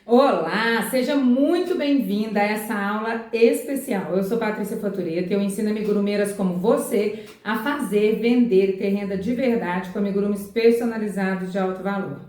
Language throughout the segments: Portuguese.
Olá, seja muito bem-vinda a essa aula especial. Eu sou Patrícia Fatureto e eu ensino amigurumeiras como você a fazer, vender e ter renda de verdade com amigurumis personalizados de alto valor.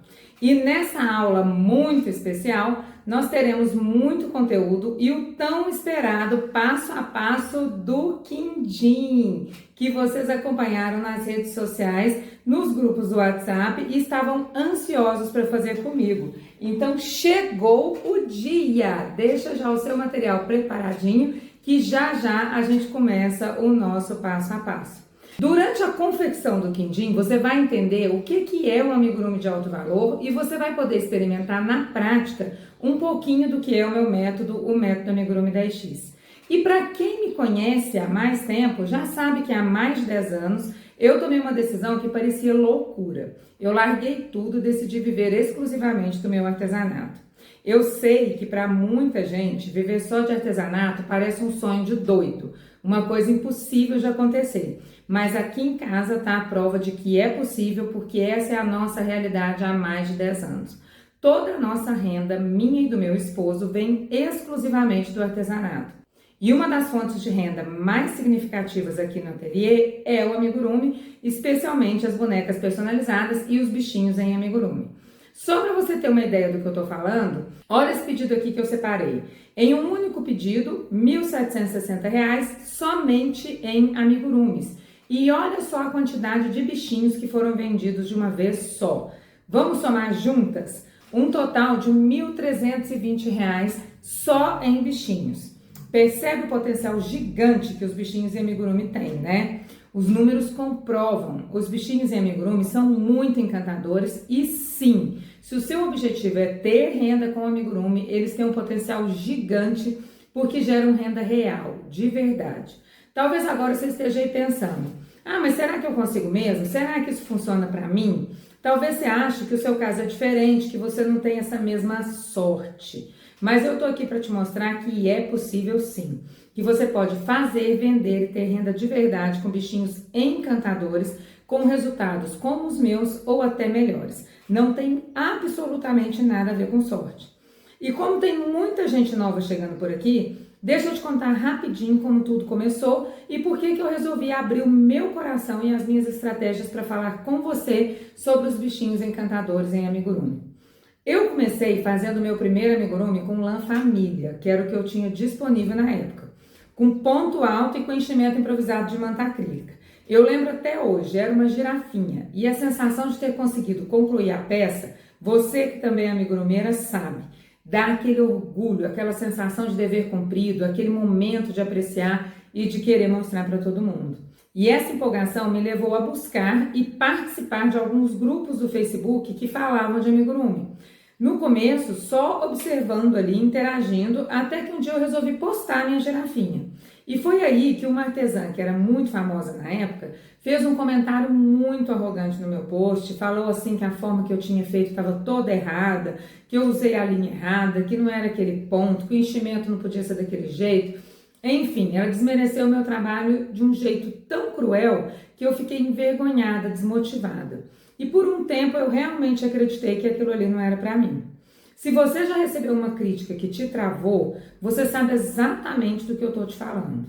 E nessa aula muito especial, nós teremos muito conteúdo e o tão esperado passo a passo do Quindim, que vocês acompanharam nas redes sociais, nos grupos do WhatsApp e estavam ansiosos para fazer comigo. Então chegou o dia! Deixa já o seu material preparadinho que já a gente começa o nosso passo a passo. Durante a confecção do Quindim, você vai entender o que é um amigurumi de alto valor e você vai poder experimentar na prática um pouquinho do que é o meu método, o método Amigurumi 10X. E para quem me conhece há mais tempo, já sabe que há mais de 10 anos eu tomei uma decisão que parecia loucura. Eu larguei tudo e decidi viver exclusivamente do meu artesanato. Eu sei que para muita gente, viver só de artesanato parece um sonho de doido, uma coisa impossível de acontecer. Mas aqui em casa está a prova de que é possível, porque essa é a nossa realidade há mais de 10 anos. Toda a nossa renda, minha e do meu esposo, vem exclusivamente do artesanato. E uma das fontes de renda mais significativas aqui no ateliê é o amigurumi, especialmente as bonecas personalizadas e os bichinhos em amigurumi. Só para você ter uma ideia do que eu estou falando, olha esse pedido aqui que eu separei. Em um único pedido, R$ 1.760 somente em amigurumis. E olha só a quantidade de bichinhos que foram vendidos de uma vez só. Vamos somar juntas? Um total de R$ 1.320 só em bichinhos. Percebe o potencial gigante que os bichinhos em amigurumi têm, né? Os números comprovam. Os bichinhos em amigurumi são muito encantadores e sim, se o seu objetivo é ter renda com amigurumi, eles têm um potencial gigante porque geram renda real, de verdade. Talvez agora você esteja aí pensando, mas será que eu consigo mesmo? Será que isso funciona para mim? Talvez você ache que o seu caso é diferente, que você não tem essa mesma sorte. Mas eu tô aqui para te mostrar que é possível sim, que você pode fazer, vender e ter renda de verdade com bichinhos encantadores, com resultados como os meus ou até melhores. Não tem absolutamente nada a ver com sorte. E como tem muita gente nova chegando por aqui, deixa eu te contar rapidinho como tudo começou e por que eu resolvi abrir o meu coração e as minhas estratégias para falar com você sobre os bichinhos encantadores em amigurumi. Eu comecei fazendo meu primeiro amigurumi com lã família, que era o que eu tinha disponível na época, com ponto alto e com enchimento improvisado de manta acrílica. Eu lembro até hoje, era uma girafinha, e a sensação de ter conseguido concluir a peça, você que também é amigurumeira sabe, dá aquele orgulho, aquela sensação de dever cumprido, aquele momento de apreciar e de querer mostrar para todo mundo. E essa empolgação me levou a buscar e participar de alguns grupos do Facebook que falavam de amigurumi. No começo, só observando ali, interagindo, até que um dia eu resolvi postar minha girafinha. E foi aí que uma artesã, que era muito famosa na época, fez um comentário muito arrogante no meu post, falou assim que a forma que eu tinha feito estava toda errada, que eu usei a linha errada, que não era aquele ponto, que o enchimento não podia ser daquele jeito. Enfim, ela desmereceu o meu trabalho de um jeito tão cruel que eu fiquei envergonhada, desmotivada. E por um tempo eu realmente acreditei que aquilo ali não era para mim. Se você já recebeu uma crítica que te travou, você sabe exatamente do que eu estou te falando.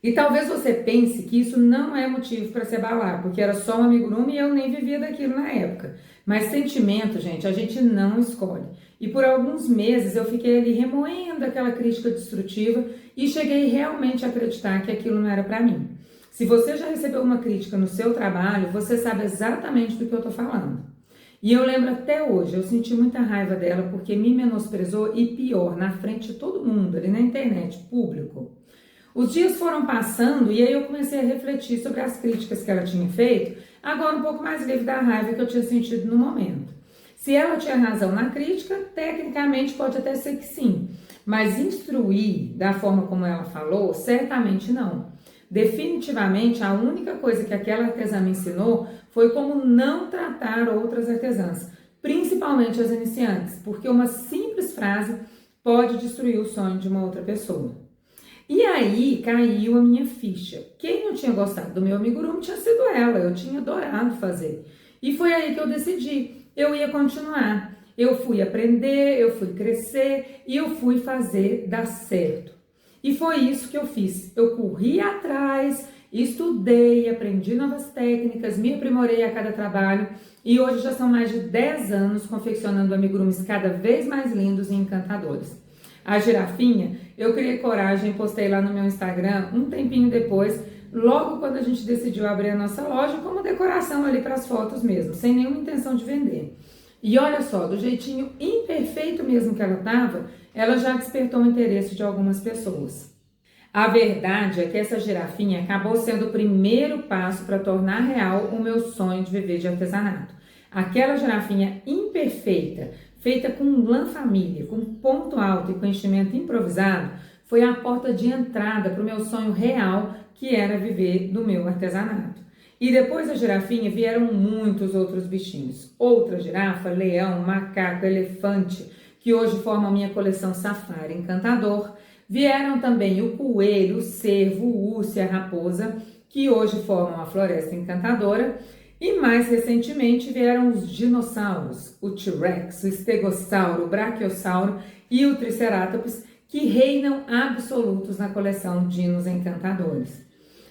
E talvez você pense que isso não é motivo para se abalar, porque era só um amigurumi e eu nem vivia daquilo na época. Mas sentimento, gente, a gente não escolhe. E por alguns meses eu fiquei ali remoendo aquela crítica destrutiva e cheguei realmente a acreditar que aquilo não era para mim. Se você já recebeu uma crítica no seu trabalho, você sabe exatamente do que eu estou falando. E eu lembro até hoje, eu senti muita raiva dela porque me menosprezou e pior, na frente de todo mundo, ali na internet, público. Os dias foram passando e aí eu comecei a refletir sobre as críticas que ela tinha feito, agora um pouco mais livre da raiva que eu tinha sentido no momento. Se ela tinha razão na crítica, tecnicamente pode até ser que sim, mas instruir da forma como ela falou, certamente não. Definitivamente, a única coisa que aquela artesã me ensinou foi como não tratar outras artesãs, principalmente as iniciantes, porque uma simples frase pode destruir o sonho de uma outra pessoa. E aí caiu a minha ficha. Quem não tinha gostado do meu amigurumi tinha sido ela, eu tinha adorado fazer. E foi aí que eu decidi, eu ia continuar. eu fui aprender, eu fui crescer e eu fui fazer dar certo. E foi isso que eu fiz. Eu corri atrás, estudei, aprendi novas técnicas, me aprimorei a cada trabalho e hoje já são mais de 10 anos confeccionando amigurumis cada vez mais lindos e encantadores. A girafinha, eu criei coragem e postei lá no meu Instagram um tempinho depois, logo quando a gente decidiu abrir a nossa loja, como decoração ali para as fotos mesmo, sem nenhuma intenção de vender. E olha só, do jeitinho imperfeito mesmo que ela estava, ela já despertou o interesse de algumas pessoas. A verdade é que essa girafinha acabou sendo o primeiro passo para tornar real o meu sonho de viver de artesanato. Aquela girafinha imperfeita, feita com lã família, com ponto alto e com enchimento improvisado, foi a porta de entrada para o meu sonho real, que era viver do meu artesanato. E depois da girafinha vieram muitos outros bichinhos. Outra girafa, leão, macaco, elefante, que hoje formam a minha coleção Safari Encantador. Vieram também o coelho, o cervo, o urso e a raposa, que hoje formam a Floresta Encantadora. E mais recentemente vieram os dinossauros, o T-Rex, o estegossauro, o braquiossauro e o Triceratops, que reinam absolutos na coleção Dinos Encantadores.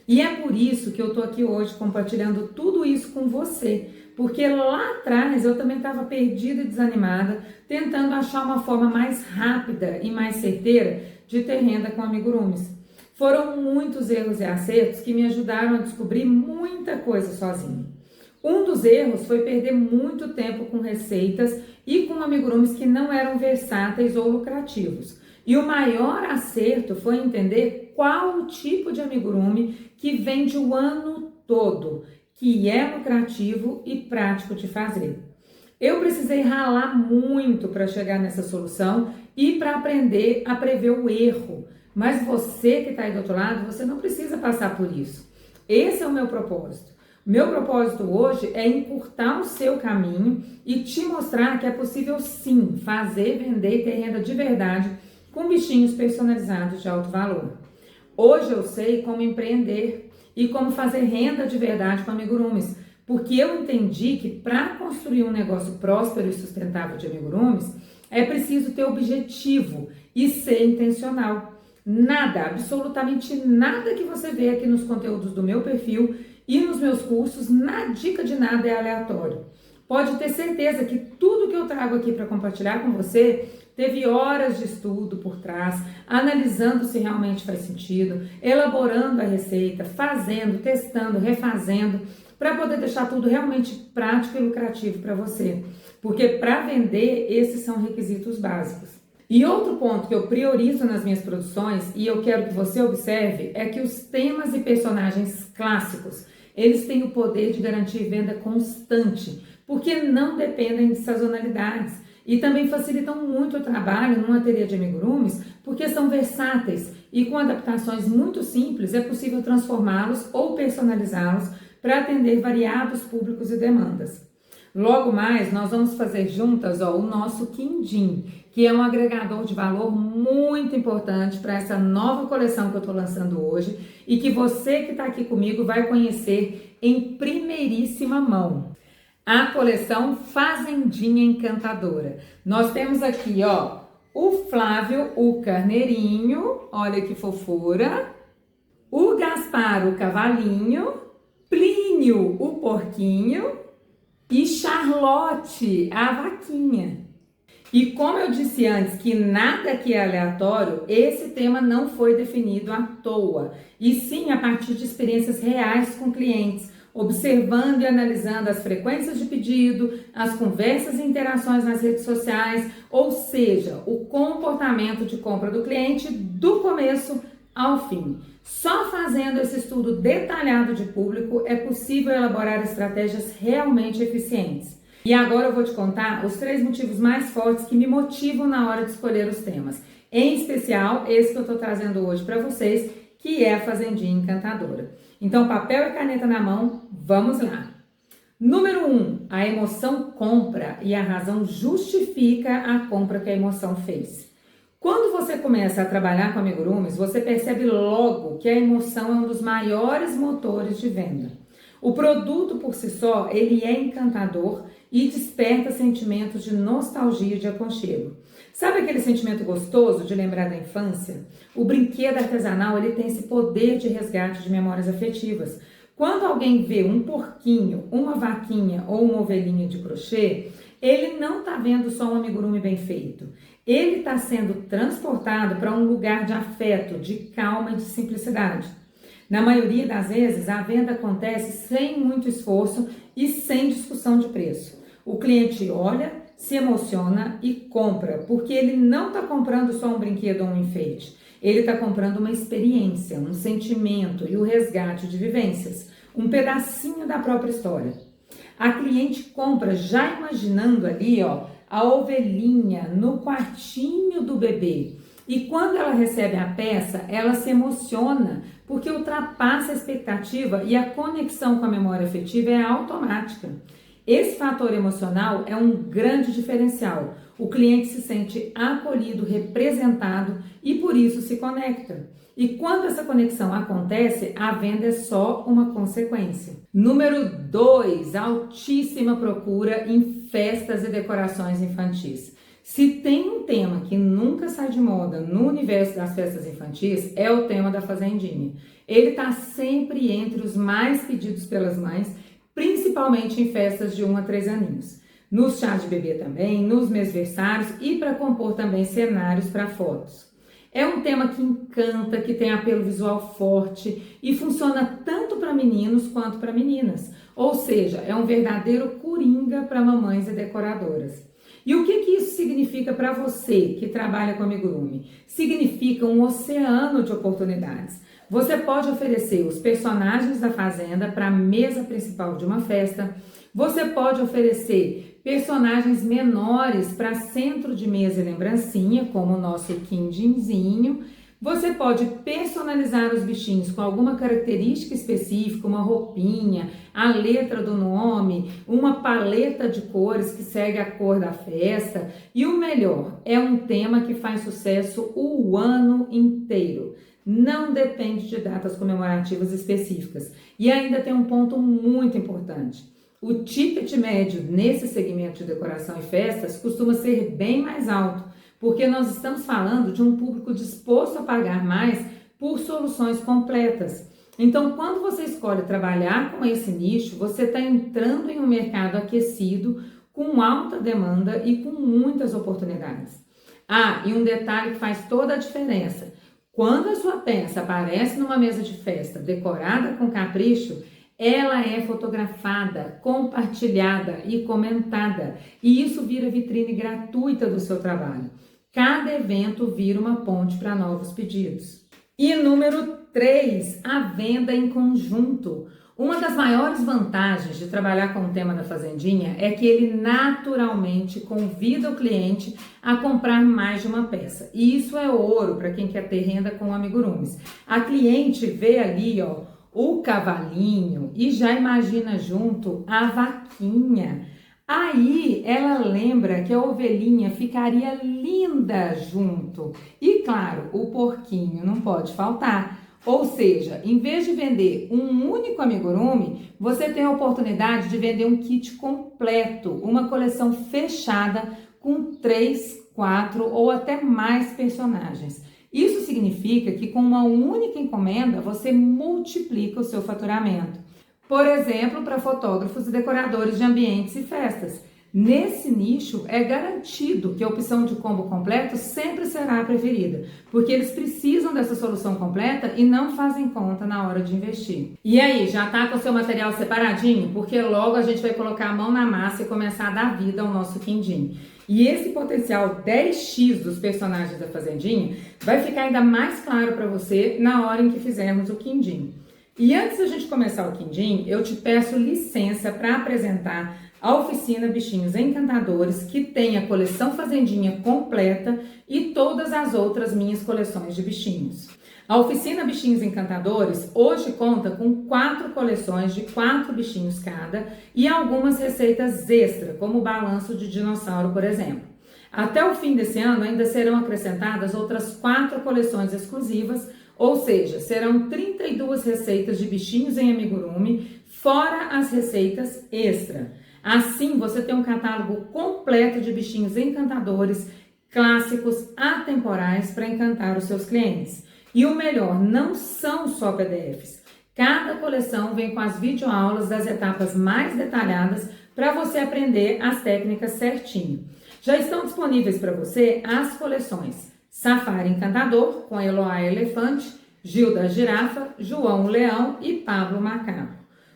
E é por isso que eu tô aqui hoje compartilhando tudo isso com você, porque lá atrás eu também estava perdida e desanimada, tentando achar uma forma mais rápida e mais certeira de ter renda com amigurumis. Foram muitos erros e acertos que me ajudaram a descobrir muita coisa sozinha. Um dos erros foi perder muito tempo com receitas e com amigurumis que não eram versáteis ou lucrativos. E o maior acerto foi entender qual o tipo de amigurumi que vende o ano todo, que é lucrativo e prático de fazer. Eu precisei ralar muito para chegar nessa solução e para aprender a prever o erro. Mas você que está aí do outro lado, você não precisa passar por isso. Esse é o meu propósito. Meu propósito hoje é encurtar o seu caminho e te mostrar que é possível sim fazer, vender e ter renda de verdade com bichinhos personalizados de alto valor. Hoje eu sei como empreender e como fazer renda de verdade com amigurumis, porque eu entendi que para construir um negócio próspero e sustentável de amigurumis, é preciso ter objetivo e ser intencional. Nada, absolutamente nada que você vê aqui nos conteúdos do meu perfil e nos meus cursos, na dica de nada é aleatório. Pode ter certeza que tudo que eu trago aqui para compartilhar com você teve horas de estudo por trás, analisando se realmente faz sentido, elaborando a receita, fazendo, testando, refazendo, para poder deixar tudo realmente prático e lucrativo para você. Porque para vender, esses são requisitos básicos. E outro ponto que eu priorizo nas minhas produções, e eu quero que você observe, é que os temas e personagens clássicos, eles têm o poder de garantir venda constante, porque não dependem de sazonalidades. E também facilitam muito o trabalho num ateliê de amigurumis, porque são versáteis e com adaptações muito simples é possível transformá-los ou personalizá-los para atender variados públicos e demandas. Logo mais, nós vamos fazer juntas o nosso Quindim, que é um agregador de valor muito importante para essa nova coleção que eu estou lançando hoje e que você que está aqui comigo vai conhecer em primeiríssima mão. A coleção Fazendinha Encantadora. Nós temos aqui, o Flávio, o carneirinho, olha que fofura, o Gaspar, o cavalinho, Plínio, o porquinho e Charlotte, a vaquinha. E como eu disse antes que nada aqui é aleatório, esse tema não foi definido à toa, e sim a partir de experiências reais com clientes, observando e analisando as frequências de pedido, as conversas e interações nas redes sociais, ou seja, o comportamento de compra do cliente do começo ao fim. Só fazendo esse estudo detalhado de público é possível elaborar estratégias realmente eficientes. E agora eu vou te contar os 3 motivos mais fortes que me motivam na hora de escolher os temas. Em especial, esse que eu estou trazendo hoje para vocês, que é a Fazendinha Encantadora. Então, papel e caneta na mão, vamos lá. Número 1, a emoção compra e a razão justifica a compra que a emoção fez. Quando você começa a trabalhar com amigurumis, você percebe logo que a emoção é um dos maiores motores de venda. O produto por si só, ele é encantador e desperta sentimentos de nostalgia e de aconchego. Sabe aquele sentimento gostoso de lembrar da infância? O brinquedo artesanal ele tem esse poder de resgate de memórias afetivas. Quando alguém vê um porquinho, uma vaquinha ou uma ovelhinha de crochê, ele não está vendo só um amigurumi bem feito. Ele está sendo transportado para um lugar de afeto, de calma e de simplicidade. Na maioria das vezes, a venda acontece sem muito esforço e sem discussão de preço. O cliente olha, se emociona e compra, porque ele não está comprando só um brinquedo ou um enfeite. Ele está comprando uma experiência, um sentimento e o resgate de vivências, um pedacinho da própria história. A cliente compra já imaginando ali, a ovelhinha no quartinho do bebê. E quando ela recebe a peça, ela se emociona, porque ultrapassa a expectativa e a conexão com a memória afetiva é automática. Esse fator emocional é um grande diferencial. O cliente se sente acolhido, representado e por isso se conecta. E quando essa conexão acontece, a venda é só uma consequência. Número 2, altíssima procura em festas e decorações infantis. Se tem um tema que nunca sai de moda no universo das festas infantis, é o tema da fazendinha. Ele está sempre entre os mais pedidos pelas mães, principalmente em festas de 1 a 3 aninhos. Nos chás de bebê também, nos mesversários e para compor também cenários para fotos. É um tema que encanta, que tem apelo visual forte e funciona tanto para meninos quanto para meninas. Ou seja, é um verdadeiro coringa para mamães e decoradoras. E o que isso significa para você que trabalha com amigurumi? Significa um oceano de oportunidades. Você pode oferecer os personagens da fazenda para a mesa principal de uma festa. Você pode oferecer personagens menores para centro de mesa e lembrancinha, como o nosso quindinzinho. Você pode personalizar os bichinhos com alguma característica específica, uma roupinha, a letra do nome, uma paleta de cores que segue a cor da festa. E o melhor, é um tema que faz sucesso o ano inteiro. Não depende de datas comemorativas específicas. E ainda tem um ponto muito importante. O ticket médio nesse segmento de decoração e festas costuma ser bem mais alto, porque nós estamos falando de um público disposto a pagar mais por soluções completas. Então, quando você escolhe trabalhar com esse nicho, você está entrando em um mercado aquecido, com alta demanda e com muitas oportunidades. Ah, e um detalhe que faz toda a diferença. Quando a sua peça aparece numa mesa de festa decorada com capricho, ela é fotografada, compartilhada e comentada. E isso vira vitrine gratuita do seu trabalho. Cada evento vira uma ponte para novos pedidos. E número 3, a venda em conjunto. Uma das maiores vantagens de trabalhar com o tema da fazendinha é que ele naturalmente convida o cliente a comprar mais de uma peça. E isso é ouro para quem quer ter renda com amigurumis. A cliente vê ali, o cavalinho e já imagina junto a vaquinha. Aí ela lembra que a ovelhinha ficaria linda junto. E claro, o porquinho não pode faltar. Ou seja, em vez de vender um único amigurumi, você tem a oportunidade de vender um kit completo, uma coleção fechada com 3, 4 ou até mais personagens. Isso significa que com uma única encomenda você multiplica o seu faturamento. Por exemplo, para fotógrafos e decoradores de ambientes e festas. Nesse nicho, é garantido que a opção de combo completo sempre será a preferida, porque eles precisam dessa solução completa e não fazem conta na hora de investir. E aí, já tá com o seu material separadinho? Porque logo a gente vai colocar a mão na massa e começar a dar vida ao nosso quindim. E esse potencial 10x dos personagens da fazendinha vai ficar ainda mais claro para você na hora em que fizermos o quindim. E antes da gente começar o quindim, eu te peço licença para apresentar a oficina Bichinhos Encantadores, que tem a coleção Fazendinha completa e todas as outras minhas coleções de bichinhos. A oficina Bichinhos Encantadores hoje conta com 4 coleções de 4 bichinhos cada e algumas receitas extra, como o balanço de dinossauro, por exemplo. Até o fim desse ano ainda serão acrescentadas outras 4 coleções exclusivas, ou seja, serão 32 receitas de bichinhos em amigurumi, fora as receitas extra. Assim, você tem um catálogo completo de bichinhos encantadores, clássicos, atemporais para encantar os seus clientes. E o melhor, não são só PDFs. Cada coleção vem com as videoaulas das etapas mais detalhadas para você aprender as técnicas certinho. Já estão disponíveis para você as coleções Safari Encantador, com Eloá Elefante, Gilda Girafa, João o Leão e Pablo Macaco.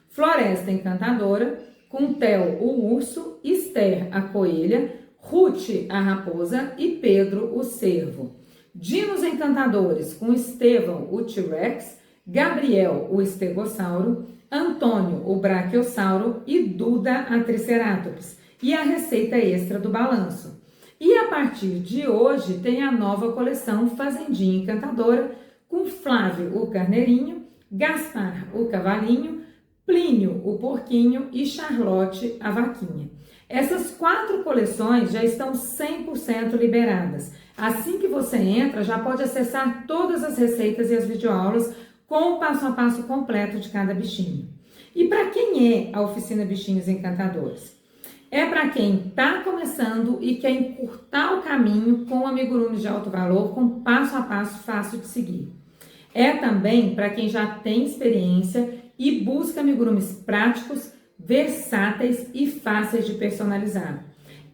Floresta Encantadora, com Theo o Urso, Esther a Coelha, Ruth a Raposa e Pedro o Cervo. Dinos Encantadores, com Estevão o T-Rex, Gabriel o Estegossauro, Antônio o Braquiossauro e Duda a Triceratops. E a receita extra do balanço. E a partir de hoje tem a nova coleção Fazendinha Encantadora, com Flávio o Carneirinho, Gaspar o Cavalinho, Plínio o Porquinho e Charlotte a Vaquinha. Essas 4 coleções já estão 100% liberadas. Assim que você entra, já pode acessar todas as receitas e as videoaulas com o passo a passo completo de cada bichinho. E para quem é a Oficina Bichinhos Encantadores? É para quem está começando e quer encurtar o caminho com amigurumis de alto valor, com passo a passo fácil de seguir. É também para quem já tem experiência e busca amigurumis práticos, versáteis e fáceis de personalizar.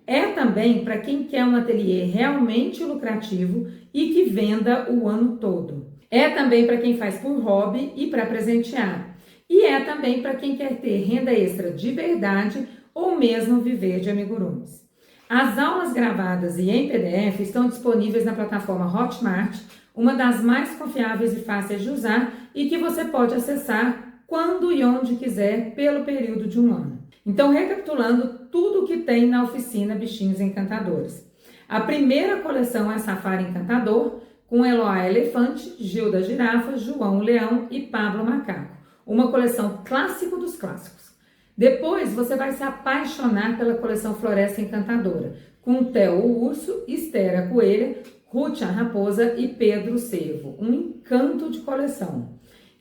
É também para quem quer um ateliê realmente lucrativo e que venda o ano todo. É também para quem faz por hobby e para presentear. E é também para quem quer ter renda extra de verdade ou mesmo viver de amigurumis. As aulas gravadas e em PDF estão disponíveis na plataforma Hotmart, uma das mais confiáveis e fáceis de usar e que você pode acessar quando e onde quiser pelo período de um ano. Então, recapitulando tudo o que tem na oficina Bichinhos Encantadores. A primeira coleção é Safari Encantador, com Eloá Elefante, Gilda Girafa, João o Leão e Pablo Macaco. Uma coleção clássico dos clássicos. Depois, você vai se apaixonar pela coleção Floresta Encantadora, com Theo o Urso, Esther a Coelha, Ruth a Raposa e Pedro o Cervo. Um encanto de coleção.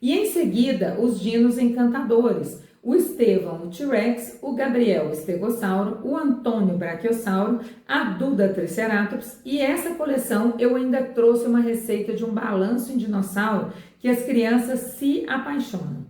E em seguida, os dinos encantadores. O Estevão, o T-Rex, o Gabriel, o Estegossauro, o Antônio, o Braquiossauro, a Duda Triceratops. E essa coleção eu ainda trouxe uma receita de um balanço em dinossauro que as crianças se apaixonam.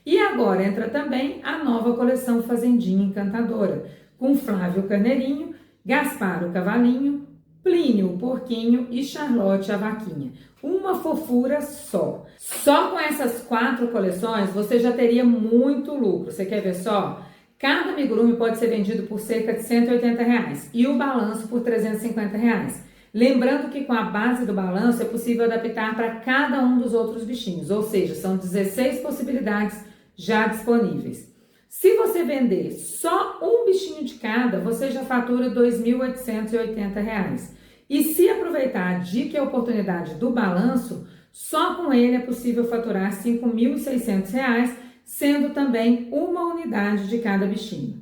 E agora entra também a nova coleção Fazendinha Encantadora, com Flávio o Carneirinho, Gaspar o Cavalinho, Plínio o Porquinho e Charlotte a Vaquinha. Uma fofura só. Só com essas 4 coleções você já teria muito lucro. Você quer ver só? Cada amigurumi pode ser vendido por cerca de R$180 e o balanço por R$350. Lembrando que com a base do balanço é possível adaptar para cada um dos outros bichinhos, ou seja, são 16 possibilidades já disponíveis. Se você vender só um bichinho de cada, você já fatura R$2.880. E se aproveitar a dica e a oportunidade do balanço, só com ele é possível faturar R$5.600, sendo também uma unidade de cada bichinho.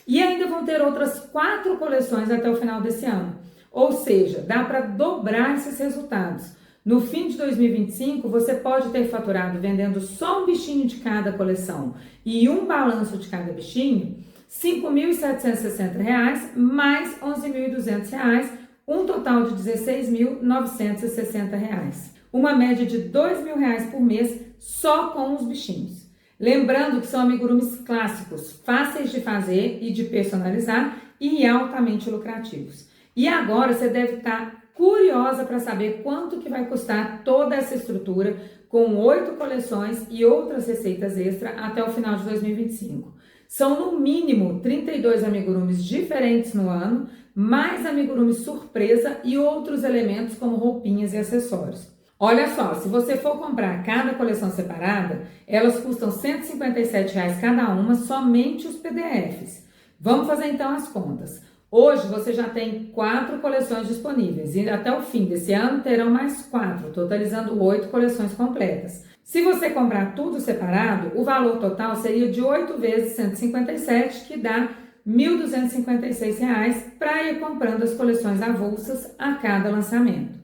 E ainda vão ter outras 4 coleções até o final desse ano. Ou seja, dá para dobrar esses resultados. No fim de 2025, você pode ter faturado vendendo só um bichinho de cada coleção e um balanço de cada bichinho, R$5.760 mais R$11.200, um total de R$16.960. Uma média de R$2.000 por mês só com os bichinhos. Lembrando que são amigurumis clássicos, fáceis de fazer e de personalizar e altamente lucrativos. E agora você deve estar curiosa para saber quanto que vai custar toda essa estrutura com 8 coleções e outras receitas extra até o final de 2025. São no mínimo 32 amigurumis diferentes no ano, mais amigurumis surpresa e outros elementos como roupinhas e acessórios. Olha só, se você for comprar cada coleção separada, elas custam R$157 cada uma, somente os PDFs. Vamos fazer então as contas. Hoje você já tem 4 coleções disponíveis e até o fim desse ano terão mais 4, totalizando 8 coleções completas. Se você comprar tudo separado, o valor total seria de 8 vezes 157, que dá R$1.256 para ir comprando as coleções avulsas a cada lançamento.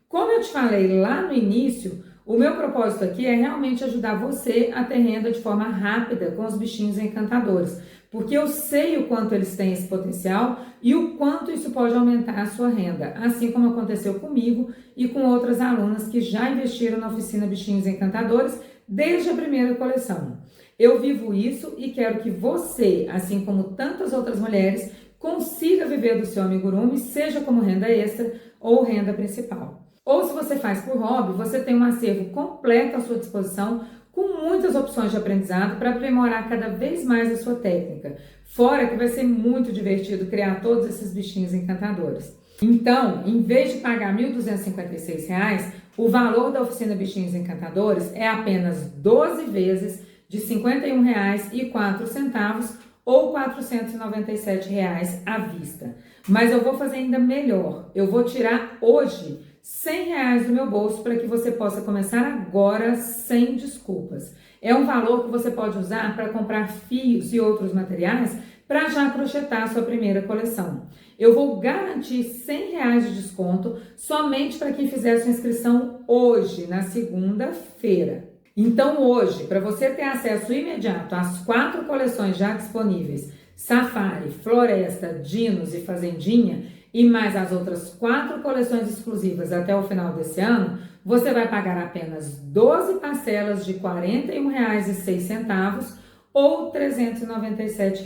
Como eu te falei lá no início, o meu propósito aqui é realmente ajudar você a ter renda de forma rápida com os bichinhos encantadores, porque eu sei o quanto eles têm esse potencial e o quanto isso pode aumentar a sua renda, assim como aconteceu comigo e com outras alunas que já investiram na oficina Bichinhos Encantadores desde a primeira coleção. Eu vivo isso e quero que você, assim como tantas outras mulheres, consiga viver do seu amigurumi, seja como renda extra ou renda principal. Ou se você faz por hobby, você tem um acervo completo à sua disposição, com muitas opções de aprendizado para aprimorar cada vez mais a sua técnica. Fora que vai ser muito divertido criar todos esses bichinhos encantadores. Então, em vez de pagar R$ 1.256, o valor da oficina Bichinhos Encantadores é apenas 12 vezes de R$ 51,04 ou R$ 497 à vista. Mas eu vou fazer ainda melhor. Eu vou tirar hoje R$ 100 do meu bolso para que você possa começar agora sem desculpas. É um valor que você pode usar para comprar fios e outros materiais para já crochetar a sua primeira coleção. Eu vou garantir R$ 100 de desconto somente para quem fizer a sua inscrição hoje, na segunda-feira. Então hoje, para você ter acesso imediato às 4 coleções já disponíveis, Safari, Floresta, Dinos e Fazendinha, e mais as outras 4 coleções exclusivas até o final desse ano, você vai pagar apenas 12 parcelas de R$ 41,06 ou R$ 397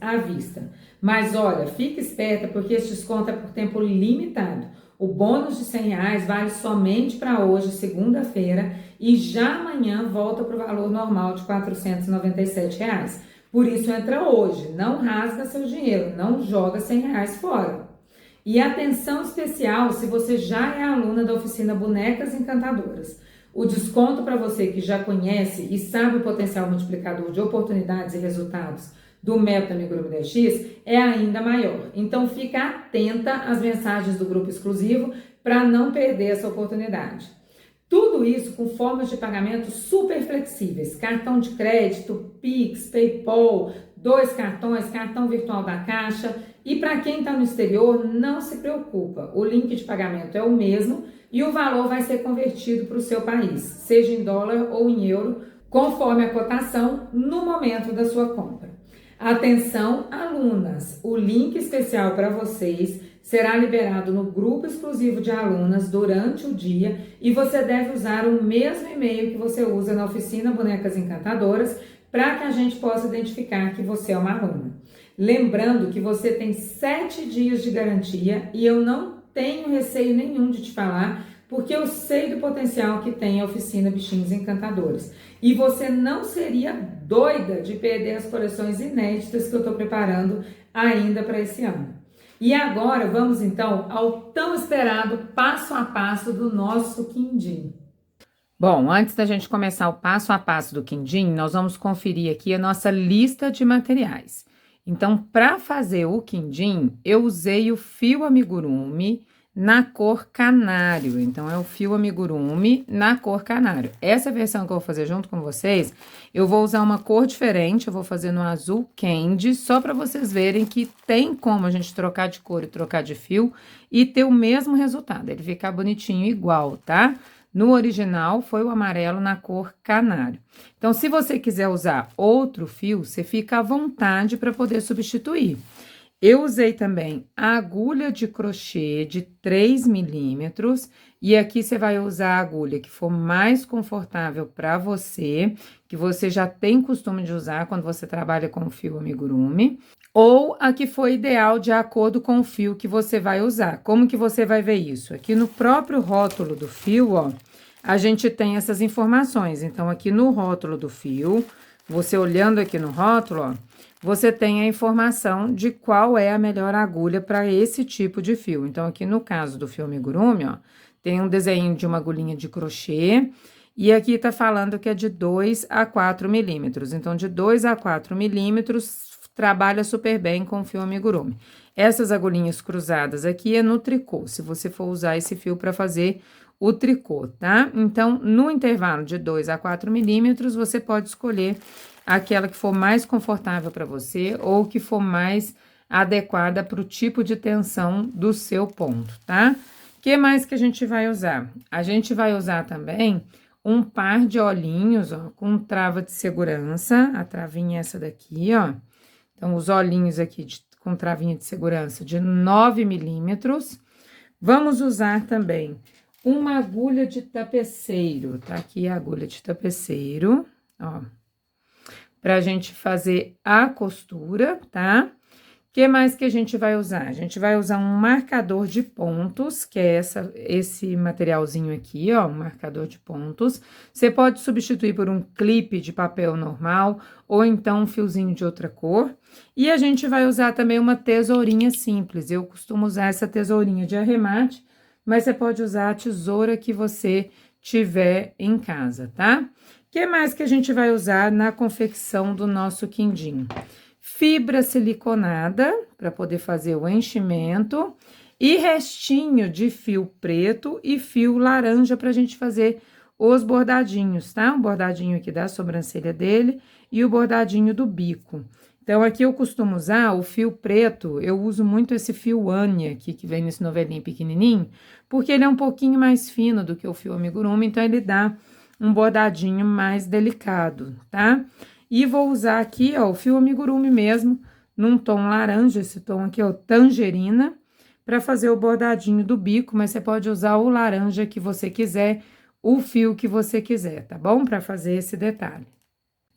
à vista. Mas olha, fique esperta porque esse desconto é por tempo limitado. O bônus de R$ 100 vale somente para hoje, segunda-feira, e já amanhã volta para o valor normal de R$ 497. Por isso entra hoje, não rasga seu dinheiro, não joga R$ 100 fora. E atenção especial se você já é aluna da oficina Bonecas Encantadoras. O desconto para você que já conhece e sabe o potencial multiplicador de oportunidades e resultados do método Amigurumi 10X é ainda maior. Então fica atenta às mensagens do grupo exclusivo para não perder essa oportunidade. Tudo isso com formas de pagamento super flexíveis, cartão de crédito, Pix, PayPal, 2 cartões, cartão virtual da Caixa. E para quem está no exterior, não se preocupa, o link de pagamento é o mesmo e o valor vai ser convertido para o seu país, seja em dólar ou em euro, conforme a cotação no momento da sua compra. Atenção, alunas! O link especial para vocês será liberado no grupo exclusivo de alunas durante o dia e você deve usar o mesmo e-mail que você usa na oficina Bonecas Encantadoras para que a gente possa identificar que você é uma aluna. Lembrando que você tem 7 dias de garantia e eu não tenho receio nenhum de te falar, porque eu sei do potencial que tem a oficina Bichinhos Encantadores. E você não seria doida de perder as coleções inéditas que eu estou preparando ainda para esse ano. E agora vamos então ao tão esperado passo a passo do nosso quindim. Bom, antes da gente começar o passo a passo do quindim, nós vamos conferir aqui a nossa lista de materiais. Então, para fazer o quindim, eu usei o fio amigurumi na cor canário. Então, é o fio amigurumi na cor canário. Essa versão que eu vou fazer junto com vocês, eu vou usar uma cor diferente, eu vou fazer no azul candy, só para vocês verem que tem como a gente trocar de cor e trocar de fio e ter o mesmo resultado, ele ficar bonitinho igual, tá? No original, foi o amarelo na cor canário. Então, se você quiser usar outro fio, você fica à vontade para poder substituir. Eu usei também a agulha de crochê de 3 milímetros. E aqui você vai usar a agulha que for mais confortável para você, que você já tem costume de usar quando você trabalha com o fio amigurumi. Ou a que for ideal de acordo com o fio que você vai usar. Como que você vai ver isso? Aqui no próprio rótulo do fio, ó, a gente tem essas informações. Então, aqui no rótulo do fio, você olhando aqui no rótulo, ó, você tem a informação de qual é a melhor agulha para esse tipo de fio. Então, aqui no caso do fio amigurumi, ó, tem um desenho de uma agulhinha de crochê. E aqui tá falando que é de 2 a 4 milímetros. Então, de 2 a 4 milímetros, trabalha super bem com o fio amigurumi. Essas agulhinhas cruzadas aqui é no tricô, se você for usar esse fio para fazer o tricô, tá? Então, no intervalo de 2 a 4 milímetros, você pode escolher aquela que for mais confortável para você ou que for mais adequada para o tipo de tensão do seu ponto, tá? O que mais que a gente vai usar? A gente vai usar também um par de olhinhos, ó, com trava de segurança, a travinha é essa daqui, ó. Então, os olhinhos aqui com travinha de segurança de 9 milímetros. Vamos usar também uma agulha de tapeceiro, tá? Aqui a agulha de tapeceiro, ó. Pra gente fazer a costura, tá? Que mais que a gente vai usar? A gente vai usar um marcador de pontos, que é esse materialzinho aqui, ó, um marcador de pontos. Você pode substituir por um clipe de papel normal, ou então um fiozinho de outra cor. E a gente vai usar também uma tesourinha simples. Eu costumo usar essa tesourinha de arremate, mas você pode usar a tesoura que você tiver em casa, tá? Que mais que a gente vai usar na confecção do nosso quindim? Fibra siliconada, para poder fazer o enchimento, e restinho de fio preto e fio laranja para a gente fazer os bordadinhos, tá? O bordadinho aqui da sobrancelha dele e o bordadinho do bico. Então, aqui eu costumo usar o fio preto, eu uso muito esse fio Anya aqui, que vem nesse novelinho pequenininho, porque ele é um pouquinho mais fino do que o fio amigurumi, então ele dá um bordadinho mais delicado, tá? E vou usar aqui, ó, o fio amigurumi mesmo, num tom laranja, esse tom aqui, ó, tangerina, para fazer o bordadinho do bico, mas você pode usar o laranja que você quiser, o fio que você quiser, tá bom? Para fazer esse detalhe.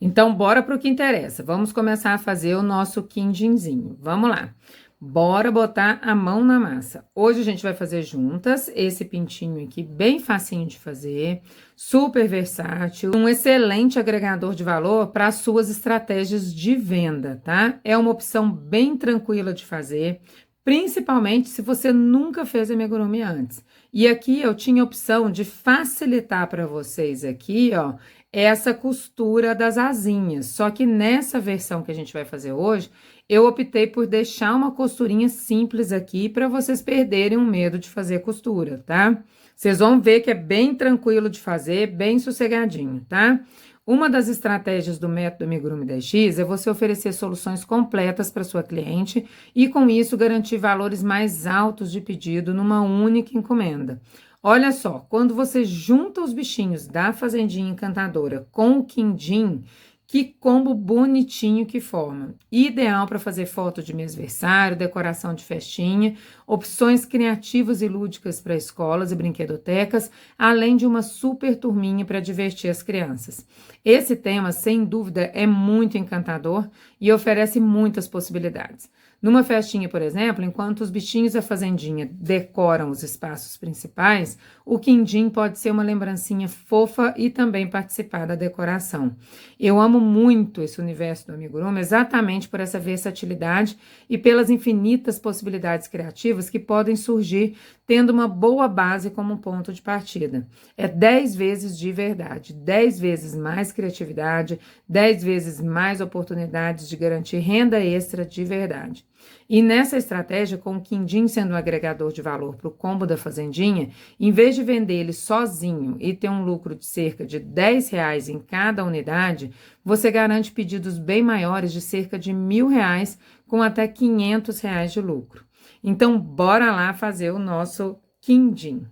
Então, bora pro que interessa. Vamos começar a fazer o nosso quindinzinho. Vamos lá. Bora botar a mão na massa. Hoje a gente vai fazer juntas esse pintinho aqui, bem facinho de fazer, super versátil, um excelente agregador de valor para as suas estratégias de venda, tá? É uma opção bem tranquila de fazer, principalmente se você nunca fez amigurumi antes. E aqui eu tinha a opção de facilitar para vocês aqui, ó, essa costura das asinhas. Só que nessa versão que a gente vai fazer hoje, eu optei por deixar uma costurinha simples aqui para vocês perderem o medo de fazer costura, tá? Vocês vão ver que é bem tranquilo de fazer, bem sossegadinho, tá? Uma das estratégias do método Amigurumi 10X é você oferecer soluções completas para sua cliente e, com isso, garantir valores mais altos de pedido numa única encomenda. Olha só, quando você junta os bichinhos da Fazendinha Encantadora com o quindim, que combo bonitinho que forma. Ideal para fazer foto de mêsversário, decoração de festinha, opções criativas e lúdicas para escolas e brinquedotecas, além de uma super turminha para divertir as crianças. Esse tema, sem dúvida, é muito encantador e oferece muitas possibilidades. Numa festinha, por exemplo, enquanto os bichinhos da fazendinha decoram os espaços principais, o quindim pode ser uma lembrancinha fofa e também participar da decoração. Eu amo muito esse universo do amigurumi exatamente por essa versatilidade e pelas infinitas possibilidades criativas que podem surgir tendo uma boa base como ponto de partida. É 10 vezes de verdade, 10 vezes mais criatividade, 10 vezes mais oportunidades de garantir renda extra de verdade. E nessa estratégia, com o quindim sendo um agregador de valor para o combo da fazendinha, em vez de vender ele sozinho e ter um lucro de cerca de R$10 em cada unidade, você garante pedidos bem maiores de cerca de R$1.000 com até R$500 de lucro. Então, bora lá fazer o nosso quindim.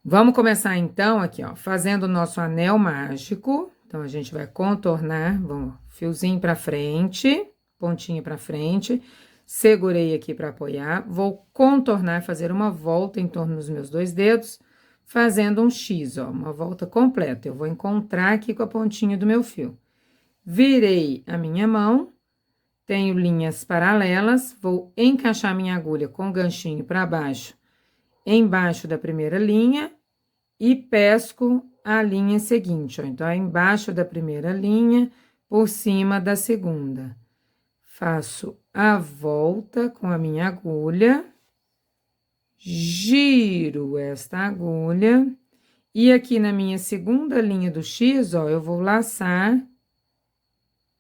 Vamos começar então aqui, ó, fazendo o nosso anel mágico. Então, a gente vai contornar, vamos, fiozinho para frente, pontinha para frente. Segurei aqui para apoiar, vou contornar, fazer uma volta em torno dos meus 2 dedos, fazendo um X, ó, uma volta completa. Eu vou encontrar aqui com a pontinha do meu fio. Virei a minha mão, tenho linhas paralelas, vou encaixar minha agulha com o ganchinho para baixo, embaixo da primeira linha, e pesco a linha seguinte, ó. Então, é embaixo da primeira linha, por cima da segunda. Faço a volta com a minha agulha, giro esta agulha, e aqui na minha segunda linha do X, ó, eu vou laçar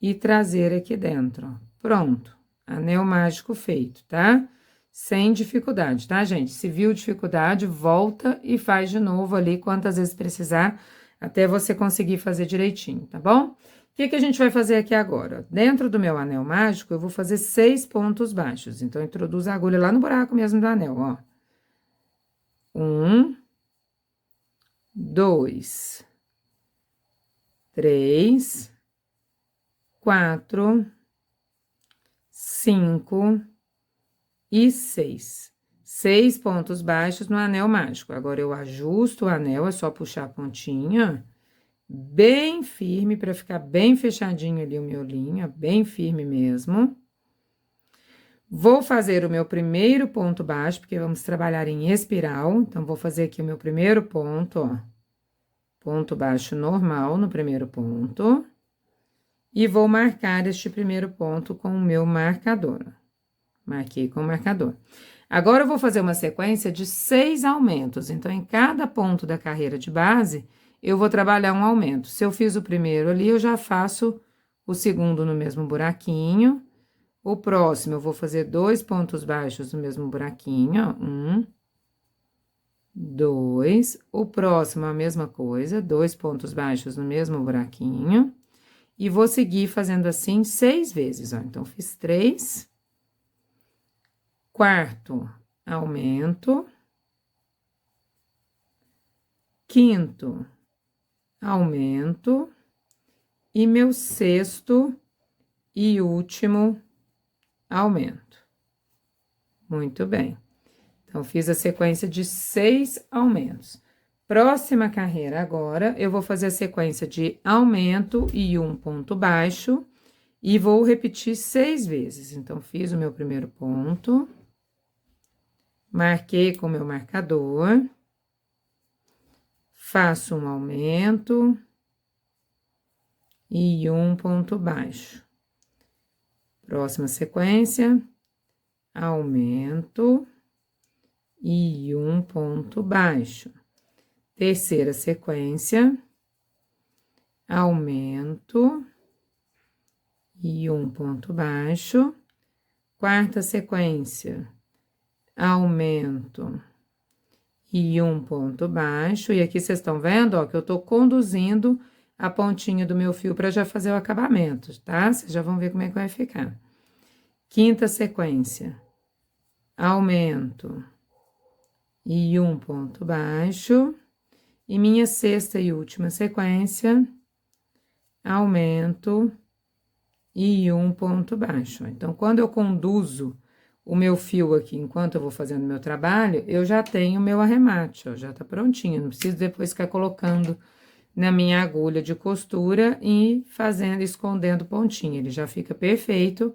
e trazer aqui dentro, ó. Pronto, anel mágico feito, tá? Sem dificuldade, tá, gente? Se viu dificuldade, volta e faz de novo ali quantas vezes precisar, até você conseguir fazer direitinho, tá bom? O que a gente vai fazer aqui agora? Dentro do meu anel mágico, eu vou fazer 6 pontos baixos. Então, eu introduzo a agulha lá no buraco mesmo do anel, ó. 1, 2, 3, 4, 5 e 6. 6 pontos baixos no anel mágico. Agora, eu ajusto o anel, é só puxar a pontinha bem firme para ficar bem fechadinho ali o meu linho, bem firme mesmo. Vou fazer o meu primeiro ponto baixo, porque vamos trabalhar em espiral. Então, vou fazer aqui o meu primeiro ponto, ó. Ponto baixo normal no primeiro ponto. E vou marcar este primeiro ponto com o meu marcador. Marquei com o marcador. Agora, eu vou fazer uma sequência de 6 aumentos. Então, em cada ponto da carreira de base, eu vou trabalhar um aumento. Se eu fiz o primeiro ali, eu já faço o segundo no mesmo buraquinho. O próximo, eu vou fazer 2 pontos baixos no mesmo buraquinho, ó. 1, 2. O próximo, a mesma coisa, 2 pontos baixos no mesmo buraquinho. E vou seguir fazendo assim 6 vezes, ó. Então, fiz 3. Quarto, aumento. Quinto, aumento. E meu sexto e último aumento. Muito bem. Então, fiz a sequência de 6 aumentos. Próxima carreira agora, eu vou fazer a sequência de aumento e um ponto baixo e vou repetir 6 vezes. Então, fiz o meu primeiro ponto, marquei com o meu marcador, faço um aumento e um ponto baixo. Próxima sequência, aumento e um ponto baixo. Terceira sequência, aumento e um ponto baixo. Quarta sequência, aumento e um ponto baixo. E aqui vocês estão vendo, ó, que eu tô conduzindo a pontinha do meu fio para já fazer o acabamento, tá? Vocês já vão ver como é que vai ficar. Quinta sequência, aumento e um ponto baixo. E minha sexta e última sequência, aumento e um ponto baixo. Então, quando eu conduzo o meu fio aqui, enquanto eu vou fazendo meu trabalho, eu já tenho o meu arremate, ó, já tá prontinho. Não preciso depois ficar colocando na minha agulha de costura e fazendo, escondendo pontinha. Ele já fica perfeito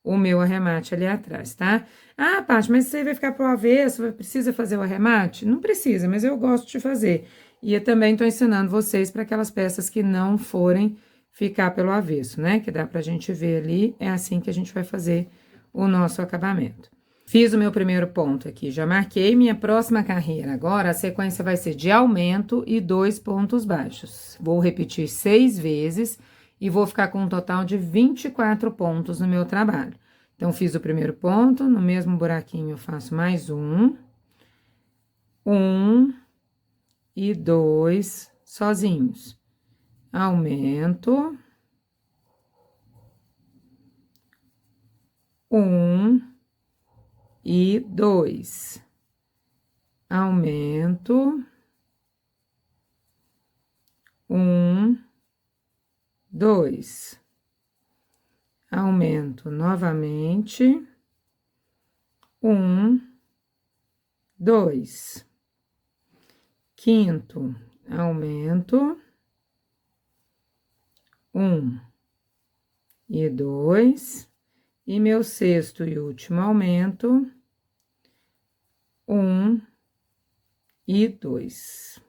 o meu arremate ali atrás, tá? Ah, Paty, mas você vai ficar pro avesso, precisa fazer o arremate? Não precisa, mas eu gosto de fazer. E eu também tô ensinando vocês para aquelas peças que não forem ficar pelo avesso, né? Que dá pra gente ver ali, é assim que a gente vai fazer o nosso acabamento. Fiz o meu primeiro ponto aqui, já marquei minha próxima carreira. Agora, a sequência vai ser de aumento e 2 pontos baixos. Vou repetir 6 vezes e vou ficar com um total de 24 pontos no meu trabalho. Então, fiz o primeiro ponto, no mesmo buraquinho eu faço mais um. 1 e 2 sozinhos. Aumento. 1 e 2. Aumento. 1, 2. Aumento novamente. 1, 2. Quinto, aumento. 1 e 2. E meu sexto e último aumento. 1 e 2.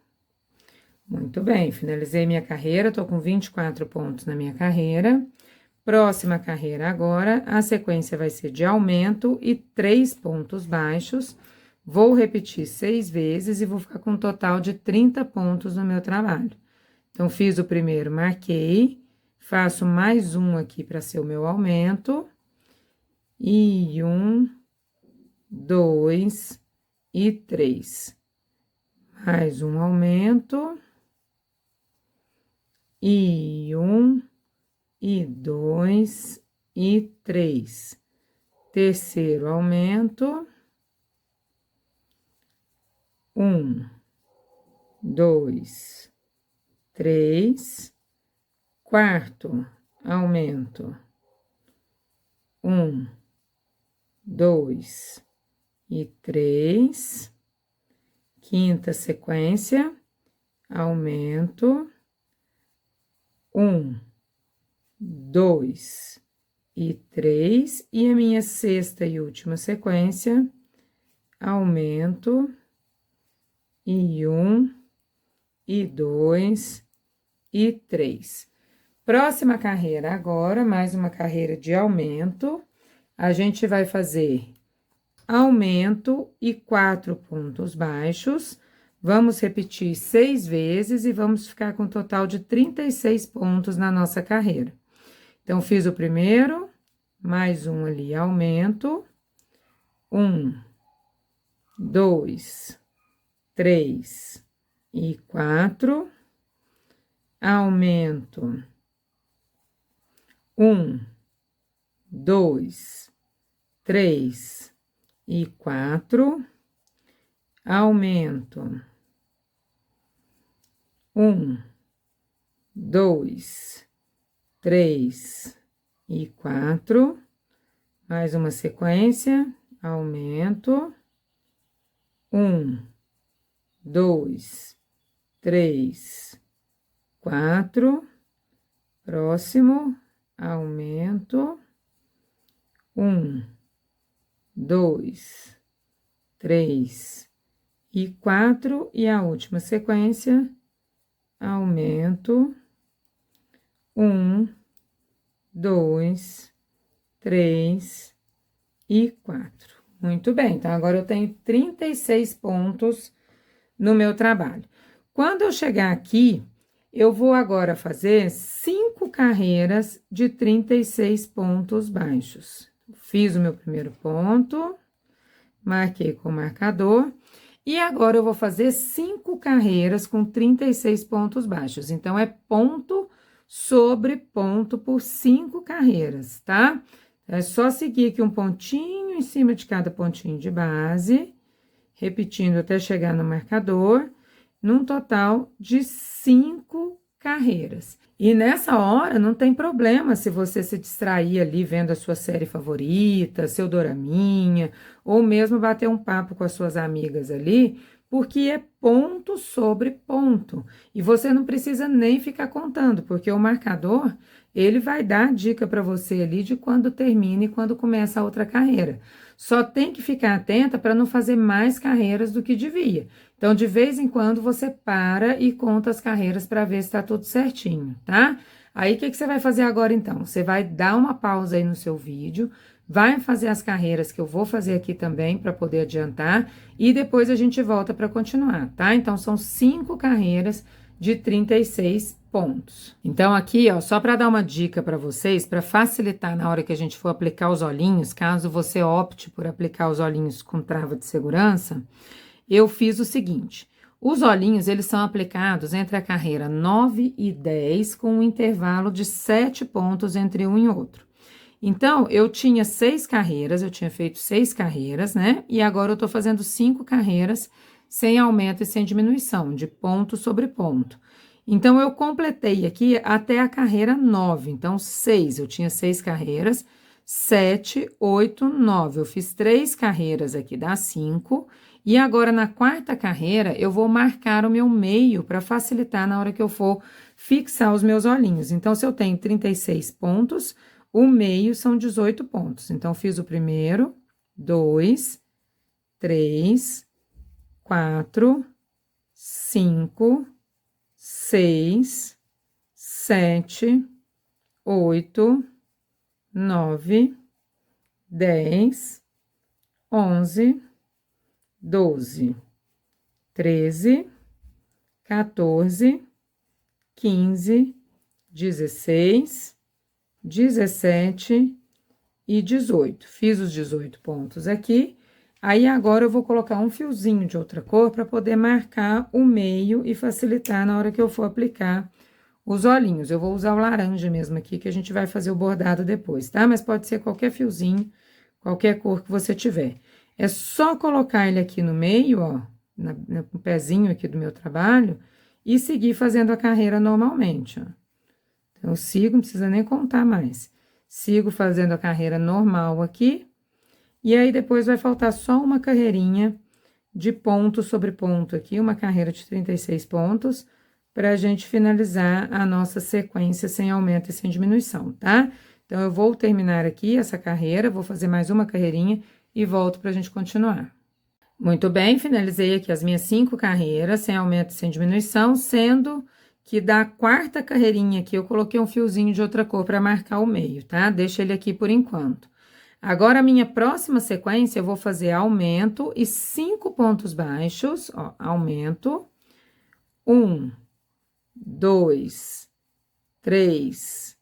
Muito bem, finalizei minha carreira, tô com 24 pontos na minha carreira. Próxima carreira agora, a sequência vai ser de aumento e 3 pontos baixos. Vou repetir 6 vezes e vou ficar com um total de 30 pontos no meu trabalho. Então, fiz o primeiro, marquei, faço mais um aqui para ser o meu aumento. E 1, 2 e 3. Mais um aumento. E 1 e 2 e 3. Terceiro aumento. 1, 2, 3. Quarto aumento. 1, 2 e 3. Quinta sequência, aumento. 1, 2 e 3. E a minha sexta e última sequência, aumento. E 1, e 2 e 3. Próxima carreira agora, mais uma carreira de aumento. A gente vai fazer aumento e 4 pontos baixos. Vamos repetir 6 vezes e vamos ficar com um total de 36 pontos na nossa carreira. Então, fiz o primeiro, mais um ali, aumento. 1, 2, 3 e 4. Aumento. 1, 2, 3 e 4. Aumento. 1, 2, 3 e 4. Mais uma sequência. Aumento. 1, 2, 3, 4. Próximo, aumento. 1, 2, 3 e 4. E a última sequência, aumento. 1, 2, 3 e 4. Muito bem, então agora eu tenho 36 pontos no meu trabalho. Quando eu chegar aqui, eu vou agora fazer 5 carreiras de 36 pontos baixos. Fiz o meu primeiro ponto, marquei com o marcador, e agora eu vou fazer 5 carreiras com 36 pontos baixos. Então, é ponto sobre ponto por 5 carreiras, tá? É só seguir aqui um pontinho em cima de cada pontinho de base, repetindo até chegar no marcador, num total de 5 carreiras. E nessa hora não tem problema se você se distrair ali vendo a sua série favorita, seu doraminha, ou mesmo bater um papo com as suas amigas ali, porque é ponto sobre ponto. E você não precisa nem ficar contando, porque o marcador, ele vai dar dica para você ali de quando termina e quando começa a outra carreira. Só tem que ficar atenta para não fazer mais carreiras do que devia. Então, de vez em quando, você para e conta as carreiras para ver se está tudo certinho, tá? Aí, o que você vai fazer agora, então? Você vai dar uma pausa aí no seu vídeo, vai fazer as carreiras que eu vou fazer aqui também para poder adiantar e depois a gente volta para continuar, tá? Então, são 5 carreiras de 36 pontos. Então, aqui, ó, só para dar uma dica para vocês, para facilitar na hora que a gente for aplicar os olhinhos, caso você opte por aplicar os olhinhos com trava de segurança, eu fiz o seguinte: os olhinhos, eles são aplicados entre a carreira 9 e 10, com um intervalo de 7 pontos entre um e outro. Então, eu tinha 6 carreiras, eu tinha feito 6 carreiras, né? E agora eu tô fazendo 5 carreiras sem aumento e sem diminuição, de ponto sobre ponto. Então, eu completei aqui até a carreira 9. Então, 6, eu tinha 6 carreiras, 7, 8, 9. Eu fiz 3 carreiras aqui, dá 5. E agora, na quarta carreira, eu vou marcar o meu meio para facilitar na hora que eu for fixar os meus olhinhos. Então, se eu tenho 36 pontos, o meio são 18 pontos. Então, fiz o primeiro, 2, 3, 4, 5, 6, 7, 8, 9, 10, 11, 12, 13, 14, 15, 16, 17 e 18. Fiz os 18 pontos aqui. Aí, agora eu vou colocar um fiozinho de outra cor para poder marcar o meio e facilitar na hora que eu for aplicar os olhinhos. Eu vou usar o laranja mesmo aqui, que a gente vai fazer o bordado depois, tá? Mas pode ser qualquer fiozinho, qualquer cor que você tiver. É só colocar ele aqui no meio, ó, no pezinho aqui do meu trabalho, e seguir fazendo a carreira normalmente, ó. Então, eu sigo, não precisa nem contar mais. sigo fazendo a carreira normal aqui, e aí depois vai faltar só uma carreirinha de ponto sobre ponto aqui, uma carreira de 36 pontos, para a gente finalizar a nossa sequência sem aumento e sem diminuição, tá? Então, eu vou terminar aqui essa carreira, vou fazer mais uma carreirinha e volto para a gente continuar. Muito bem, finalizei aqui as minhas 5 carreiras, sem aumento e sem diminuição, sendo que da quarta carreirinha aqui, eu coloquei um fiozinho de outra cor para marcar o meio, tá? Deixa ele aqui por enquanto. Agora, a minha próxima sequência, eu vou fazer aumento e 5 pontos baixos, ó, aumento, 1, 2, 3,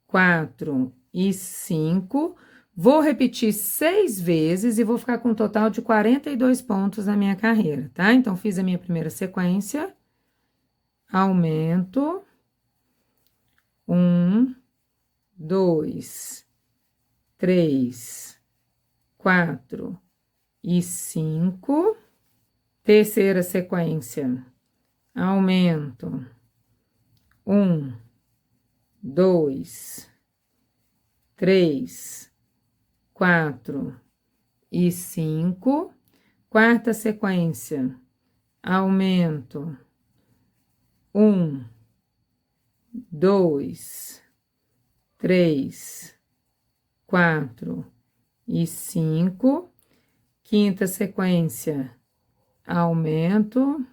4 e 5. Vou repetir 6 vezes e vou ficar com um total de 42 pontos na minha carreira, tá? Então, fiz a minha primeira sequência, aumento, 1, 2, 3, 4 e 5. Terceira sequência, aumento, 1, 2, 3, 4 e 5. Quarta sequência, aumento, 1, 2, 3, 4 e 5. Quinta sequência, aumento,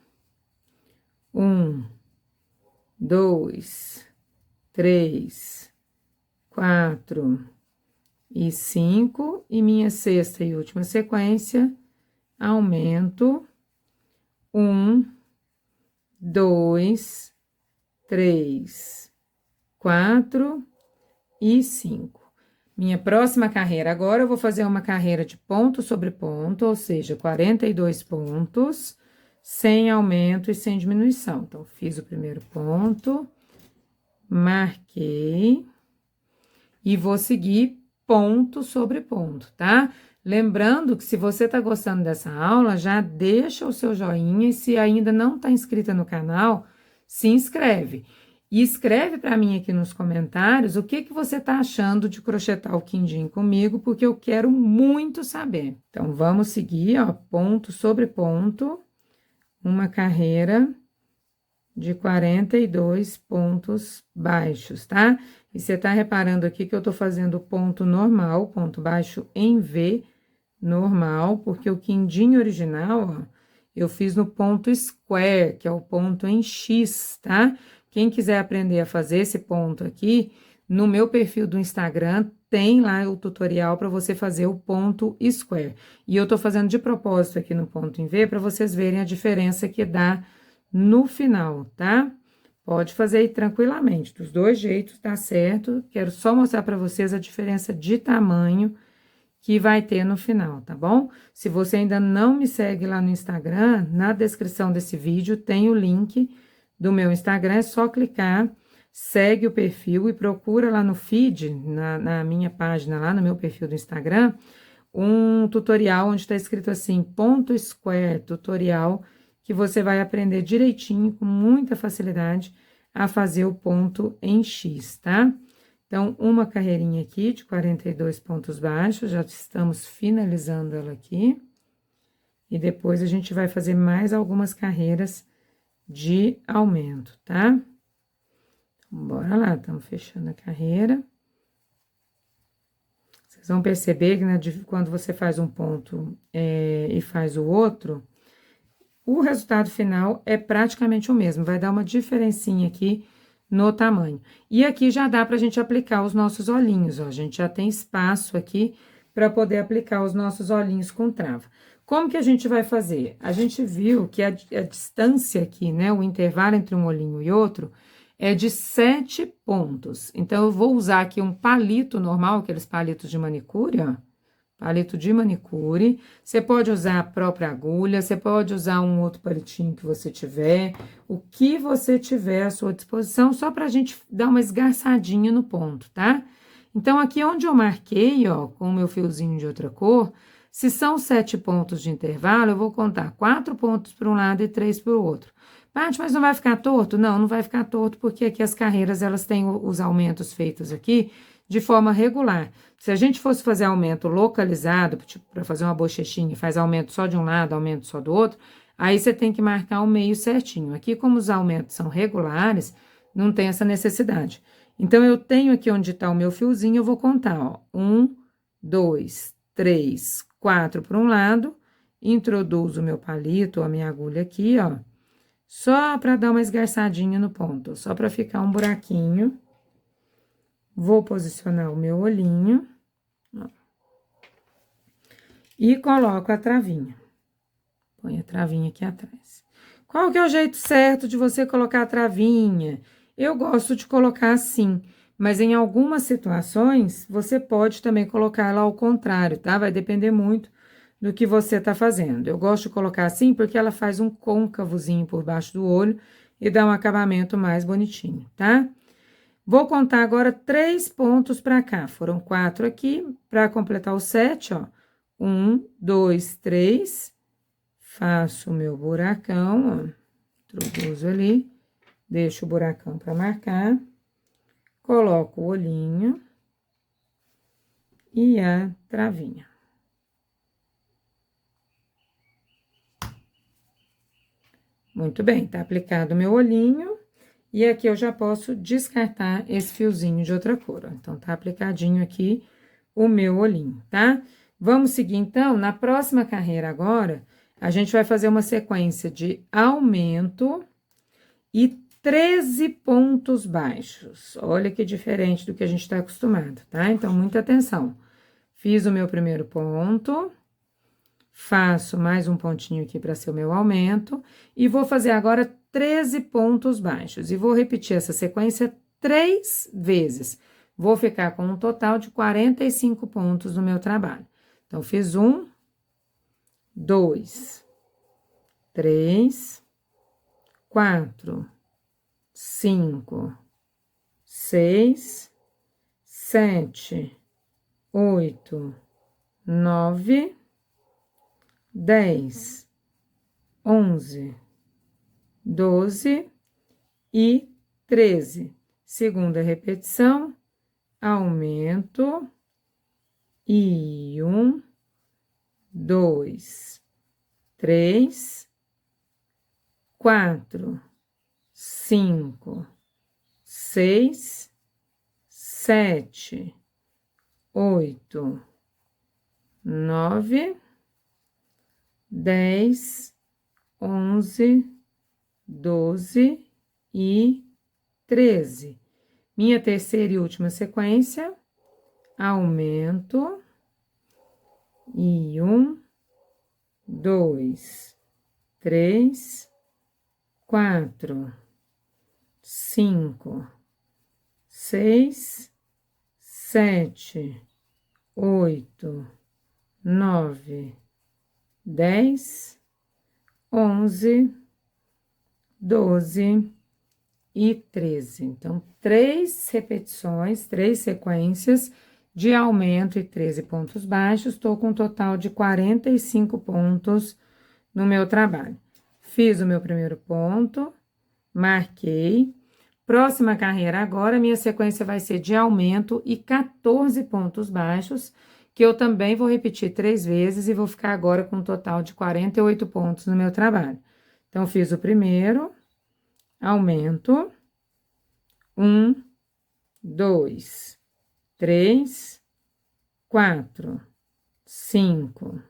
1, 2, 3, 4 e 5. E minha sexta e última sequência, aumento, 1, 2, 3, 4 e 5. Minha próxima carreira agora, eu vou fazer uma carreira de ponto sobre ponto, ou seja, 42 pontos, sem aumento e sem diminuição. Então, fiz o primeiro ponto, marquei, e vou seguir ponto sobre ponto, tá? Lembrando que se você tá gostando dessa aula, já deixa o seu joinha, e se ainda não tá inscrita no canal, se inscreve. E escreve para mim aqui nos comentários o que você tá achando de crochetar o quindim comigo, porque eu quero muito saber. Então, vamos seguir, ó, ponto sobre ponto, uma carreira de 42 pontos baixos, tá? E você tá reparando aqui que eu tô fazendo ponto normal, ponto baixo em V normal, porque o quindim original, ó, eu fiz no ponto square, que é o ponto em X, tá? Quem quiser aprender a fazer esse ponto aqui, no meu perfil do Instagram, tem lá o tutorial para você fazer o ponto square. E eu tô fazendo de propósito aqui no ponto em V, para vocês verem a diferença que dá no final, tá? Pode fazer aí tranquilamente, dos dois jeitos, tá certo? Quero só mostrar para vocês a diferença de tamanho que vai ter no final, tá bom? Se você ainda não me segue lá no Instagram, na descrição desse vídeo tem o link do meu Instagram, é só clicar, segue o perfil e procura lá no feed, na minha página lá, no meu perfil do Instagram, um tutorial onde tá escrito assim, ponto square tutorial, que você vai aprender direitinho, com muita facilidade, a fazer o ponto em X, tá? Então, uma carreirinha aqui de 42 pontos baixos, já estamos finalizando ela aqui. E depois a gente vai fazer mais algumas carreiras de aumento, tá? Então, bora lá, estamos fechando a carreira. Vocês vão perceber que, né, quando você faz um ponto e faz o outro, o resultado final é praticamente o mesmo, vai dar uma diferencinha aqui no tamanho. E aqui já dá pra gente aplicar os nossos olhinhos, ó, a gente já tem espaço aqui para poder aplicar os nossos olhinhos com trava. Como que a gente vai fazer? A gente viu que a distância aqui, né, o intervalo entre um olhinho e outro, é de 7 pontos. Então, eu vou usar aqui um palito normal, aqueles palitos de manicure, ó. Palito de manicure. Você pode usar a própria agulha, você pode usar um outro palitinho que você tiver, o que você tiver à sua disposição, só pra gente dar uma esgarçadinha no ponto, tá? Então, aqui onde eu marquei, ó, com o meu fiozinho de outra cor, se são 7 pontos de intervalo, eu vou contar 4 pontos para um lado e 3 para o outro. Paty, mas não vai ficar torto? Não, não vai ficar torto, porque aqui as carreiras, elas têm os aumentos feitos aqui de forma regular. Se a gente fosse fazer aumento localizado, tipo, para fazer uma bochechinha, faz aumento só de um lado, aumento só do outro, aí você tem que marcar o meio certinho. Aqui, como os aumentos são regulares, não tem essa necessidade. Então, eu tenho aqui onde está o meu fiozinho, eu vou contar, ó. 1, 2, 3, 4 para um lado, introduzo o meu palito, a minha agulha aqui, ó, só para dar uma esgarçadinha no ponto, só para ficar um buraquinho. Vou posicionar o meu olhinho, ó, e coloco a travinha. Põe a travinha aqui atrás. Qual que é o jeito certo de você colocar a travinha? Eu gosto de colocar assim, mas em algumas situações, você pode também colocar ela ao contrário, tá? Vai depender muito do que você tá fazendo. Eu gosto de colocar assim porque ela faz um côncavozinho por baixo do olho e dá um acabamento mais bonitinho, tá? Vou contar agora 3 pontos pra cá. Foram 4 aqui, pra completar o 7, ó. 1, 2, 3. Faço o meu buracão, ó. Introduzo ali. Deixo o buracão pra marcar. Coloco o olhinho. E a travinha. Muito bem, tá aplicado o meu olhinho. E aqui eu já posso descartar esse fiozinho de outra cor, ó. Então, tá aplicadinho aqui o meu olhinho, tá? Vamos seguir, então, na próxima carreira agora, a gente vai fazer uma sequência de aumento e 13 pontos baixos. Olha que diferente do que a gente tá acostumado, tá? Então, muita atenção. Fiz o meu primeiro ponto. Faço mais um pontinho aqui para ser o meu aumento. E vou fazer agora 13 pontos baixos. E vou repetir essa sequência 3 vezes. Vou ficar com um total de 45 pontos no meu trabalho. Então, fiz 1, 2, 3, 4, 5, 6, 7, 8, 9, 10, 11, 12 e 13. Segunda repetição, aumento, e 1, 2, 3, 4, 5, 6, 7, 8, 9, 10, 11, 12 e 13. Minha terceira e última sequência, aumento, e 1, 2, 3, 4, 5, 6, 7, 8, 9, 10, 11, 12 e 13. Então, 3 repetições, 3 sequências de aumento e 13 pontos baixos. Estou com um total de 45 pontos no meu trabalho. Fiz o meu primeiro ponto, marquei. Próxima carreira agora, minha sequência vai ser de aumento e 14 pontos baixos, que eu também vou repetir 3 vezes e vou ficar agora com um total de 48 pontos no meu trabalho. Então, fiz o primeiro, aumento, 1, 2, 3, 4, 5,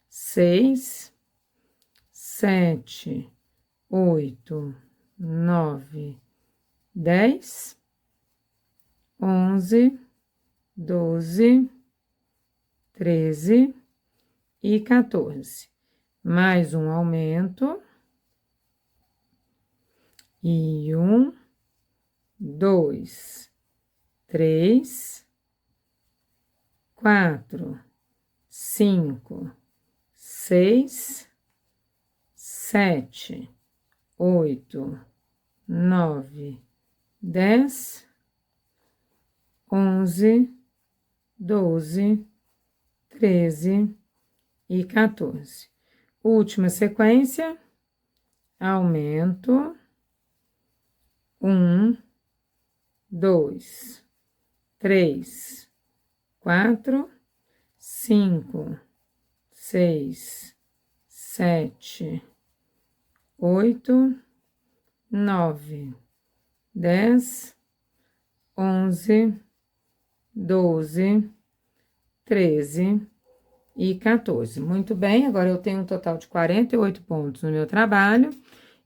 6, 7, 8, 9, 10, 11, 12, 13 e 14. Mais um aumento. E 1, 2, 3, 4, 5, 6, 7, 8, 9, 10, 11, 12, 13 e 14. Última sequência, aumento, 1, 2, 3, 4, 5, 6, 7, 8, 9, 10, 11, 12, 13 e 14. Muito bem, agora eu tenho um total de 48 pontos no meu trabalho.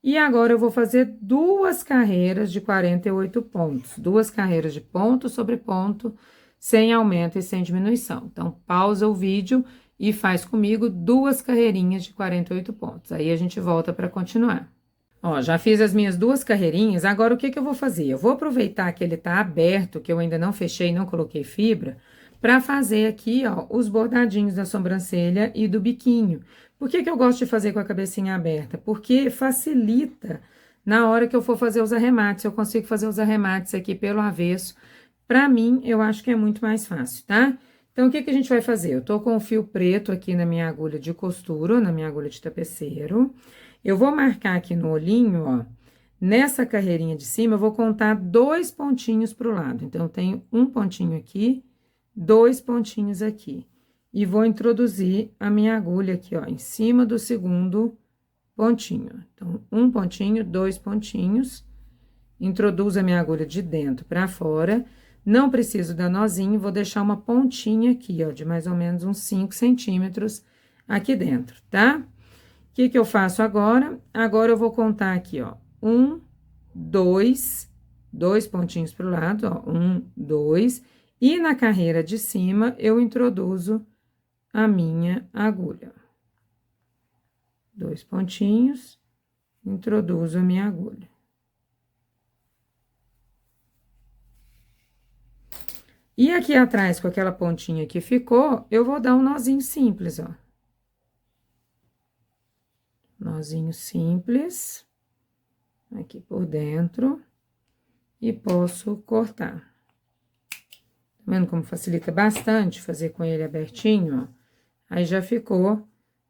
E agora eu vou fazer 2 carreiras de 48 pontos. 2 carreiras de ponto sobre ponto, sem aumento e sem diminuição. Então, pausa o vídeo e faz comigo 2 carreirinhas de 48 pontos. Aí a gente volta para continuar. Ó, já fiz as minhas 2 carreirinhas, agora o que que eu vou fazer? Eu vou aproveitar que ele tá aberto, que eu ainda não fechei, não coloquei fibra, para fazer aqui, ó, os bordadinhos da sobrancelha e do biquinho. Por que que eu gosto de fazer com a cabecinha aberta? Porque facilita na hora que eu for fazer os arremates. Eu consigo fazer os arremates aqui pelo avesso. Pra mim, eu acho que é muito mais fácil, tá? Então, o que que a gente vai fazer? Eu tô com o fio preto aqui na minha agulha de costura, na minha agulha de tapeceiro. Eu vou marcar aqui no olhinho, ó, nessa carreirinha de cima, eu vou contar 2 pontinhos pro lado. Então, eu tenho um pontinho aqui, 2 pontinhos aqui. E vou introduzir a minha agulha aqui, ó, em cima do segundo pontinho. Então, um pontinho, 2 pontinhos. Introduzo a minha agulha de dentro pra fora. Não preciso dar nozinho, vou deixar uma pontinha aqui, ó, de mais ou menos uns 5 centímetros aqui dentro, tá? O que que eu faço agora? Agora eu vou contar aqui, ó, 1, 2, 2 pontinhos pro lado, ó, 1, 2, e na carreira de cima eu introduzo a minha agulha. 2 pontinhos, introduzo a minha agulha. E aqui atrás, com aquela pontinha que ficou, eu vou dar um nozinho simples, ó. Nozinho simples, aqui por dentro, e posso cortar. Tá vendo como facilita bastante fazer com ele abertinho, ó? Aí, já ficou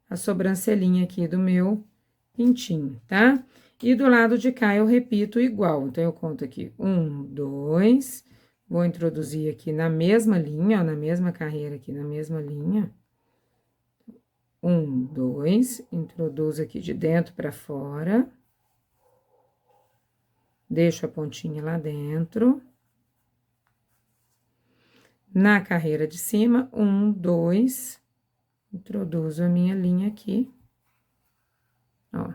a sobrancelhinha aqui do meu pintinho, tá? E do lado de cá, eu repito igual. Então, eu conto aqui 1, 2, vou introduzir aqui na mesma linha, ó, na mesma carreira aqui, na mesma linha. 1, 2, introduzo aqui de dentro pra fora. Deixo a pontinha lá dentro. Na carreira de cima, 1, 2, introduzo a minha linha aqui, ó.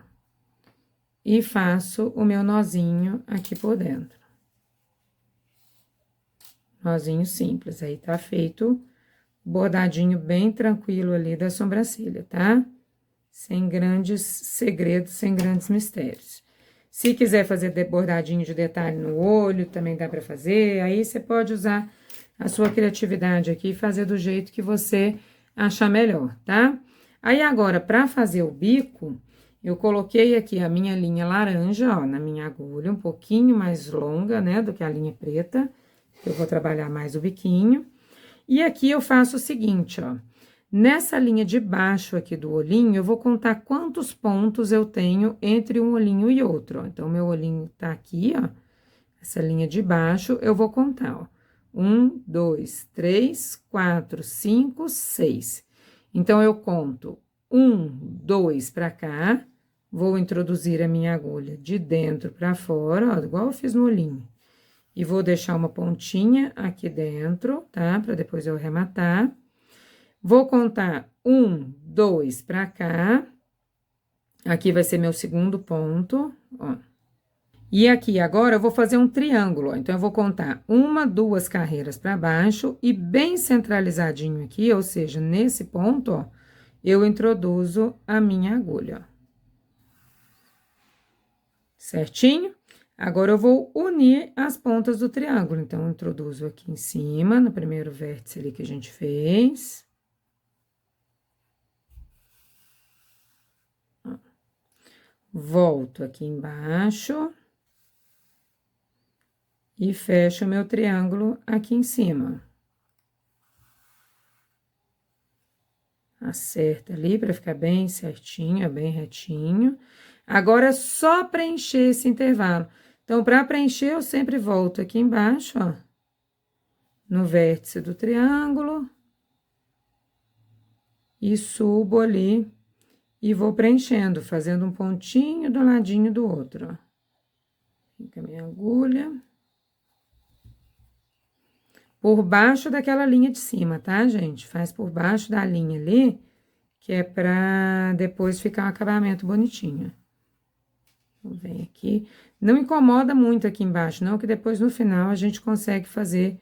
E faço o meu nozinho aqui por dentro. Nozinho simples, aí tá feito o bordadinho bem tranquilo ali da sobrancelha, tá? Sem grandes segredos, sem grandes mistérios. Se quiser fazer bordadinho de detalhe no olho, também dá pra fazer, aí você pode usar a sua criatividade aqui e fazer do jeito que você achar melhor, tá? Aí, agora, pra fazer o bico, eu coloquei aqui a minha linha laranja, ó, na minha agulha, um pouquinho mais longa, né, do que a linha preta. Eu vou trabalhar mais o biquinho. E aqui eu faço o seguinte, ó. Nessa linha de baixo aqui do olhinho, eu vou contar quantos pontos eu tenho entre um olhinho e outro, ó. Então, meu olhinho tá aqui, ó. Essa linha de baixo, eu vou contar, ó. 1, 2, 3, 4, 5, 6. Então, eu conto 1, 2 pra cá. Vou introduzir a minha agulha de dentro pra fora, ó, igual eu fiz no olhinho. E vou deixar uma pontinha aqui dentro, tá? Pra depois eu arrematar. Vou contar 1, 2 pra cá. Aqui vai ser meu segundo ponto, ó. E aqui agora eu vou fazer um triângulo, ó. Então, eu vou contar 1, 2 carreiras pra baixo e bem centralizadinho aqui, ou seja, nesse ponto, ó, eu introduzo a minha agulha, ó. Certinho? Agora, eu vou unir as pontas do triângulo. Então, eu introduzo aqui em cima, no primeiro vértice ali que a gente fez. Volto aqui embaixo. E fecho o meu triângulo aqui em cima. Acerta ali pra ficar bem certinho, bem retinho. Agora, é só preencher esse intervalo. Então, para preencher, eu sempre volto aqui embaixo, ó, no vértice do triângulo e subo ali e vou preenchendo, fazendo um pontinho do ladinho do outro, ó. Fica a minha agulha. Por baixo daquela linha de cima, tá, gente? Faz por baixo da linha ali, que é pra depois ficar um acabamento bonitinho. Vou vir aqui. Não incomoda muito aqui embaixo, não, que depois no final a gente consegue fazer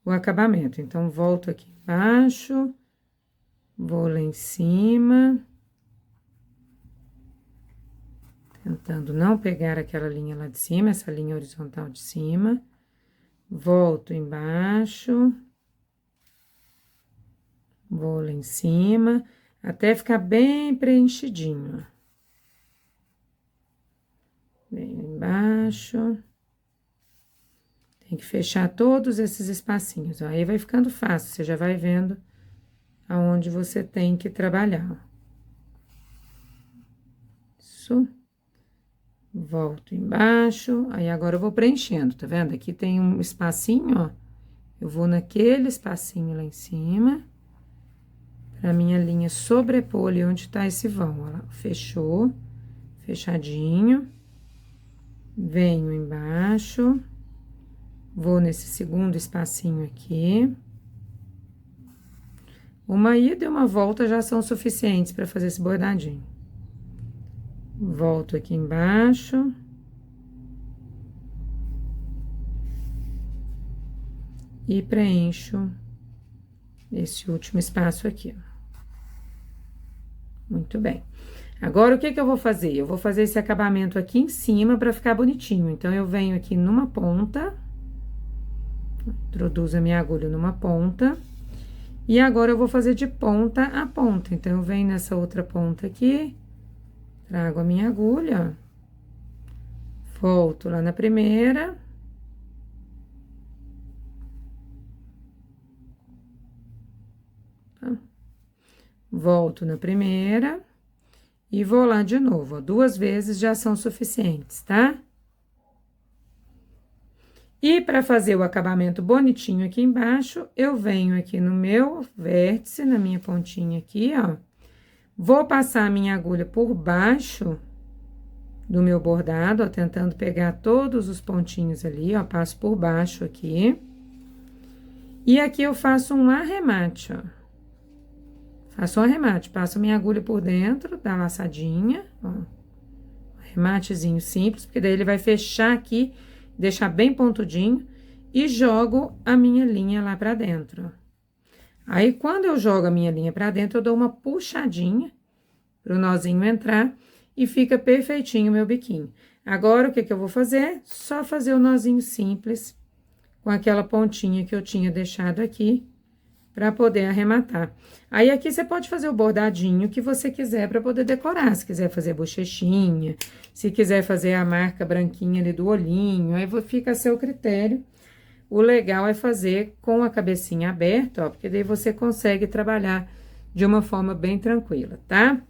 o acabamento. Então, volto aqui embaixo, vou lá em cima, tentando não pegar aquela linha lá de cima, essa linha horizontal de cima. Volto embaixo, vou lá em cima, até ficar bem preenchidinho. Venho embaixo. Tem que fechar todos esses espacinhos, ó. Aí vai ficando fácil, você já vai vendo aonde você tem que trabalhar, ó. Isso. Volto embaixo, aí agora eu vou preenchendo, tá vendo? Aqui tem um espacinho, ó. Eu vou naquele espacinho lá em cima, pra minha linha sobrepor ali onde tá esse vão, ó lá. Fechou, fechadinho. Venho embaixo, vou nesse segundo espacinho aqui. Uma ida e uma volta já são suficientes pra fazer esse bordadinho. Volto aqui embaixo. E preencho esse último espaço aqui, ó. Muito bem. Agora, o que que eu vou fazer? Eu vou fazer esse acabamento aqui em cima pra ficar bonitinho. Então, eu venho aqui numa ponta, introduzo a minha agulha numa ponta, e agora eu vou fazer de ponta a ponta. Então, eu venho nessa outra ponta aqui, trago a minha agulha, volto lá na primeira. Tá? Volto na primeira e vou lá de novo, ó. 2 vezes já são suficientes, tá? E para fazer o acabamento bonitinho aqui embaixo, eu venho aqui no meu vértice, na minha pontinha aqui, ó. Vou passar a minha agulha por baixo do meu bordado, ó, tentando pegar todos os pontinhos ali, ó, passo por baixo aqui. E aqui eu faço um arremate, ó. Faço um arremate, passo minha agulha por dentro da laçadinha, ó. Arrematezinho simples, porque daí ele vai fechar aqui, deixar bem pontudinho, e jogo a minha linha lá pra dentro, ó. Aí, quando eu jogo a minha linha pra dentro, eu dou uma puxadinha pro nozinho entrar e fica perfeitinho o meu biquinho. Agora, o que que eu vou fazer? Só fazer o nozinho simples com aquela pontinha que eu tinha deixado aqui pra poder arrematar. Aí, aqui você pode fazer o bordadinho que você quiser pra poder decorar. Se quiser fazer bochechinha, se quiser fazer a marca branquinha ali do olhinho, aí fica a seu critério. O legal é fazer com a cabecinha aberta, ó, porque daí você consegue trabalhar de uma forma bem tranquila, tá?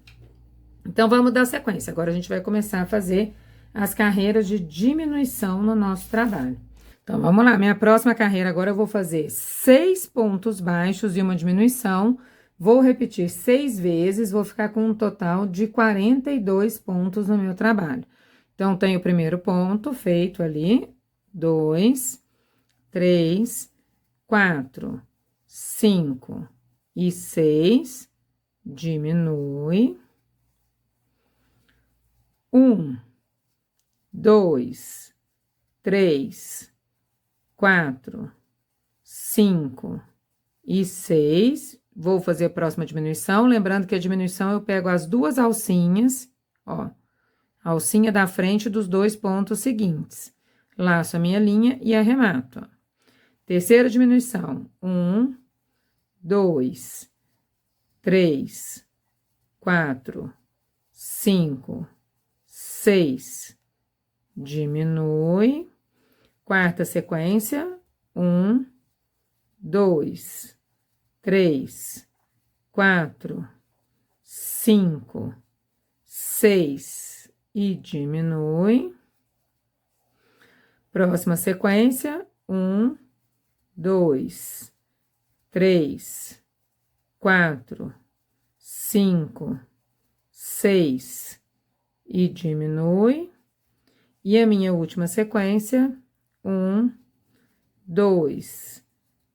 Então, vamos dar sequência. Agora, a gente vai começar a fazer as carreiras de diminuição no nosso trabalho. Então, vamos lá. Minha próxima carreira agora eu vou fazer 6 pontos baixos e uma diminuição. Vou repetir 6 vezes, vou ficar com um total de 42 pontos no meu trabalho. Então, tem o primeiro ponto feito ali, 2, 3, 4, 5 e 6, diminui. 1, 2, 3, 4, 5 e 6. Vou fazer a próxima diminuição, lembrando que a diminuição eu pego as 2 alcinhas, ó, a alcinha da frente dos 2 pontos seguintes. Laço a minha linha e arremato, ó. Terceira diminuição, 1, 2, 3, 4, 5, 6, diminui. Quarta sequência, 1, 2, 3, 4, 5, 6 e diminui. Próxima sequência, 1, 2, 3, 4, 5, 6 e diminui. E a minha última sequência, 1, 2,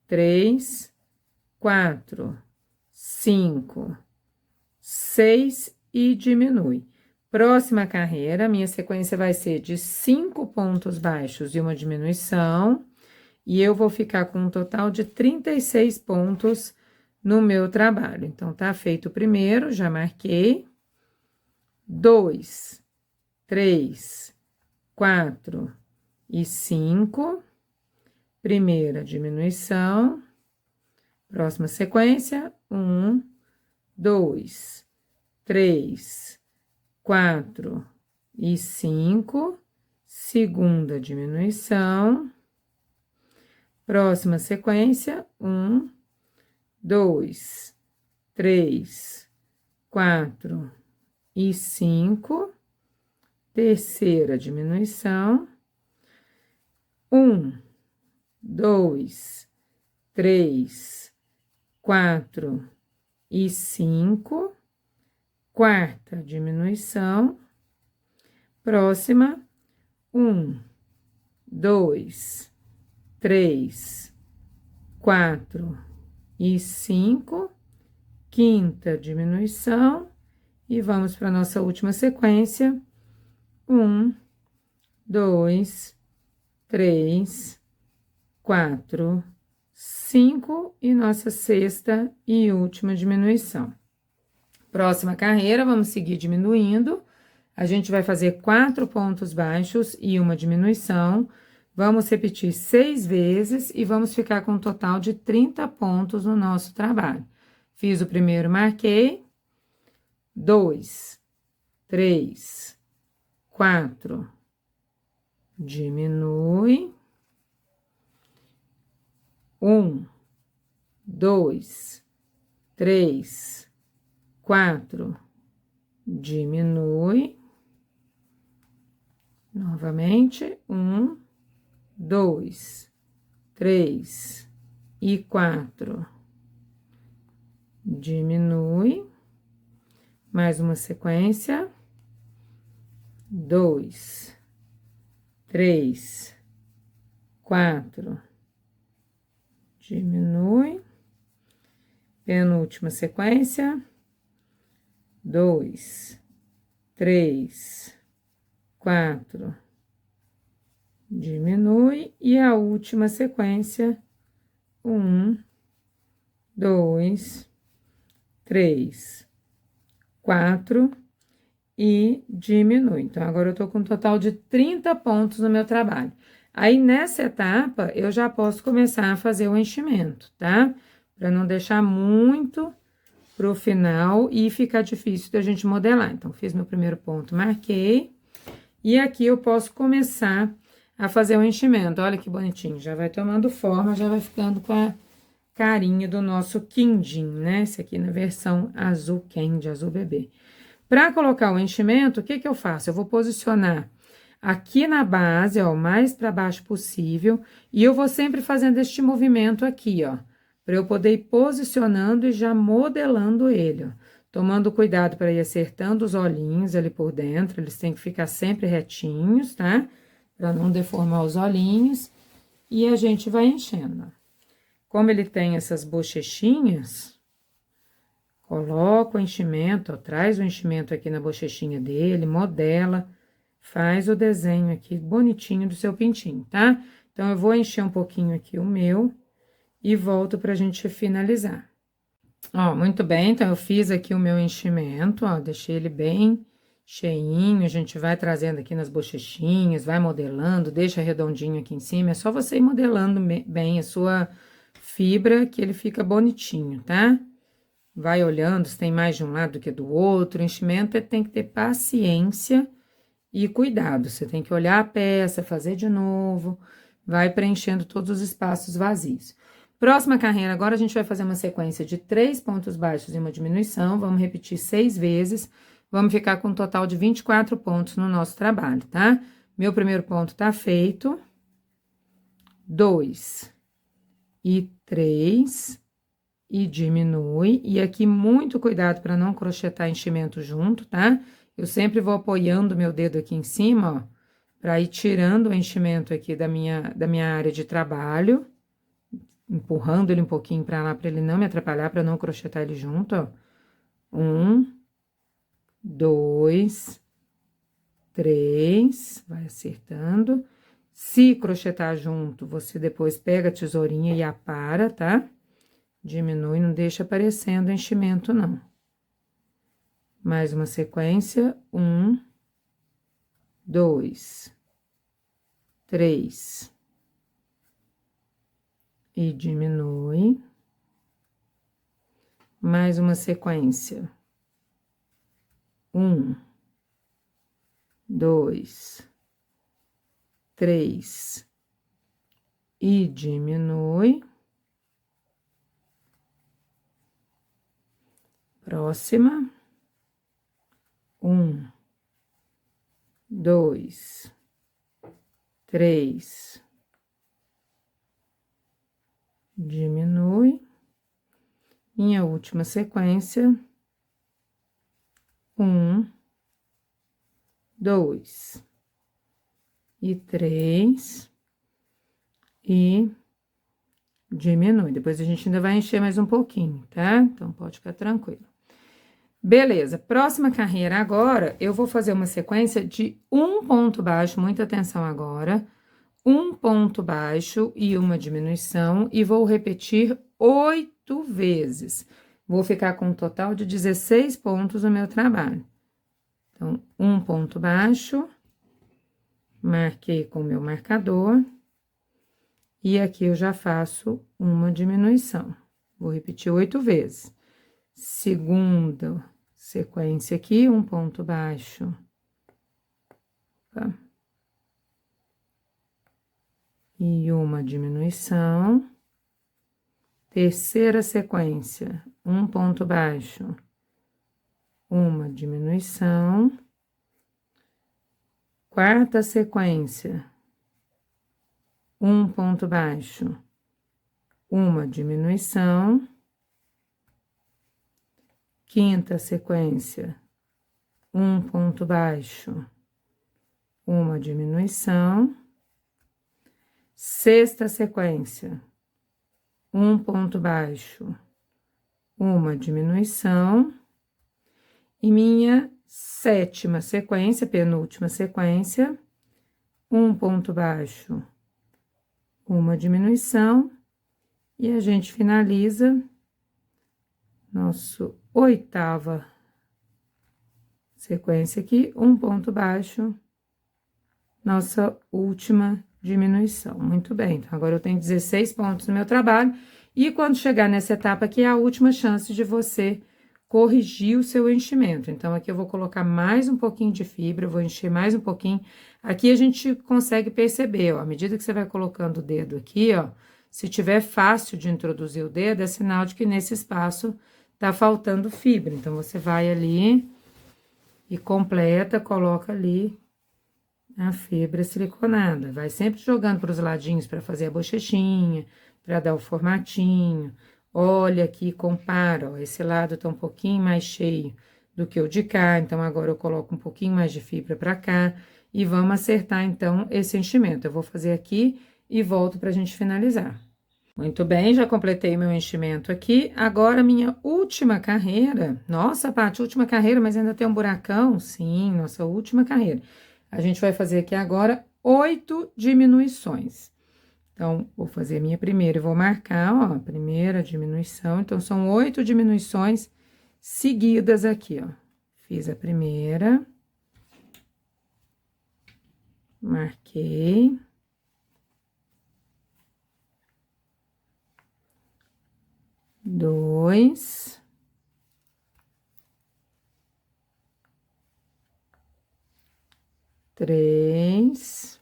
3, 4, 5, 6 e diminui. Próxima carreira, minha sequência vai ser de 5 pontos baixos e uma diminuição, e eu vou ficar com um total de 36 pontos no meu trabalho. Então, tá feito o primeiro, já marquei. 2, 3, 4 e 5. Primeira diminuição. Próxima sequência, 1, 2, 3, 4 e 5. Segunda diminuição. Próxima sequência, 1, 2, 3, 4 e 5. Terceira diminuição. 1, 2, 3, 4 e 5. Quarta diminuição. Próxima, 1, 2, 3, 4 e 5. Quinta diminuição. E vamos para a nossa última sequência. 1, 2, 3, 4, 5 e nossa sexta e última diminuição. Próxima carreira, vamos seguir diminuindo. A gente vai fazer 4 pontos baixos e uma diminuição. Vamos repetir 6 vezes e vamos ficar com um total de 30 pontos no nosso trabalho. Fiz o primeiro, marquei. 2, 3, 4, diminui. 1, 2, 3, 4, diminui. Novamente, 1, 2, 3 e 4, diminui. Mais uma sequência. 2, 3, 4, diminui. Penúltima sequência. 2, 3, 4, diminui. E a última sequência. 1, 2, 3, 4 e diminui. Então, agora eu tô com um total de 30 pontos no meu trabalho. Aí, nessa etapa, eu já posso começar a fazer o enchimento, tá? Para não deixar muito pro final e ficar difícil da gente modelar. Então, fiz meu primeiro ponto, marquei. E aqui eu posso começar a fazer o enchimento. Olha que bonitinho, já vai tomando forma, já vai ficando com a carinha do nosso quindim, né? Esse aqui na versão azul candy, azul bebê. Para colocar o enchimento, o que que eu faço? Eu vou posicionar aqui na base, ó, o mais para baixo possível, e eu vou sempre fazendo este movimento aqui, ó, para eu poder ir posicionando e já modelando ele, ó. Tomando cuidado para ir acertando os olhinhos ali por dentro, eles têm que ficar sempre retinhos, tá? Para não deformar os olhinhos, e a gente vai enchendo, ó. Como ele tem essas bochechinhas, coloca o enchimento, ó, traz o enchimento aqui na bochechinha dele, modela, faz o desenho aqui bonitinho do seu pintinho, tá? Então, eu vou encher um pouquinho aqui o meu e volto pra gente finalizar. Ó, muito bem, então, eu fiz aqui o meu enchimento, ó, deixei ele bem cheinho, a gente vai trazendo aqui nas bochechinhas, vai modelando, deixa redondinho aqui em cima, é só você ir modelando bem a sua fibra que ele fica bonitinho, tá? Vai olhando se tem mais de um lado do que do outro, o enchimento tem que ter paciência e cuidado, você tem que olhar a peça, fazer de novo, vai preenchendo todos os espaços vazios. Próxima carreira, agora a gente vai fazer uma sequência de 3 pontos baixos e uma diminuição, vamos repetir 6 vezes, vamos ficar com um total de 24 pontos no nosso trabalho, tá? Meu primeiro ponto tá feito. 2 e 3, e diminui. E aqui, muito cuidado para não crochetar enchimento junto, tá? Eu sempre vou apoiando meu dedo aqui em cima, ó, para ir tirando o enchimento aqui da minha área de trabalho, empurrando ele um pouquinho para lá, para ele não me atrapalhar, para não crochetar ele junto, ó. 1, 2, 3, vai acertando. Se crochetar junto, você depois pega a tesourinha e apara, tá? Diminui, não deixa aparecendo enchimento, não. Mais uma sequência, 1, 2, 3. E diminui. Mais uma sequência, 1, 2, 3. E diminui. Próxima. 1, 2, 3. Diminui. Minha última sequência. 1, 2 e 3. E diminui. Depois a gente ainda vai encher mais um pouquinho, tá? Então, pode ficar tranquilo. Beleza, próxima carreira agora, eu vou fazer uma sequência de um ponto baixo, muita atenção agora, um ponto baixo e uma diminuição, e vou repetir 8 vezes. Vou ficar com um total de 16 pontos no meu trabalho. Então, um ponto baixo, marquei com o meu marcador, e aqui eu já faço uma diminuição. Vou repetir 8 vezes. Segunda sequência aqui, um ponto baixo. Tá? E uma diminuição. Terceira sequência, um ponto baixo, uma diminuição. Quarta sequência, um ponto baixo, uma diminuição. Quinta sequência, um ponto baixo, uma diminuição. Sexta sequência, um ponto baixo, uma diminuição. E minha sétima sequência, penúltima sequência, um ponto baixo, uma diminuição. E a gente finaliza nosso oitava sequência aqui, um ponto baixo, nossa última diminuição. Muito bem, então agora eu tenho 16 pontos no meu trabalho, e quando chegar nessa etapa aqui é a última chance de você corrigir o seu enchimento. Então, aqui eu vou colocar mais um pouquinho de fibra, eu vou encher mais um pouquinho. Aqui a gente consegue perceber, ó, à medida que você vai colocando o dedo aqui, ó, se tiver fácil de introduzir o dedo, é sinal de que nesse espaço tá faltando fibra. Então, você vai ali e completa, coloca ali a fibra siliconada. Vai sempre jogando para os ladinhos para fazer a bochechinha, para dar o formatinho. Olha aqui, compara, ó, esse lado tá um pouquinho mais cheio do que o de cá, então agora eu coloco um pouquinho mais de fibra para cá e vamos acertar então esse enchimento. Eu vou fazer aqui e volto pra gente finalizar. Muito bem, já completei meu enchimento aqui. Agora, minha última carreira. Nossa, Paty, última carreira, mas ainda tem um buracão? Sim, nossa última carreira. A gente vai fazer aqui agora 8 diminuições. Então, vou fazer a minha primeira e vou marcar, ó, primeira diminuição. Então, são 8 diminuições seguidas aqui, ó. Fiz a primeira. Marquei. Dois. Três.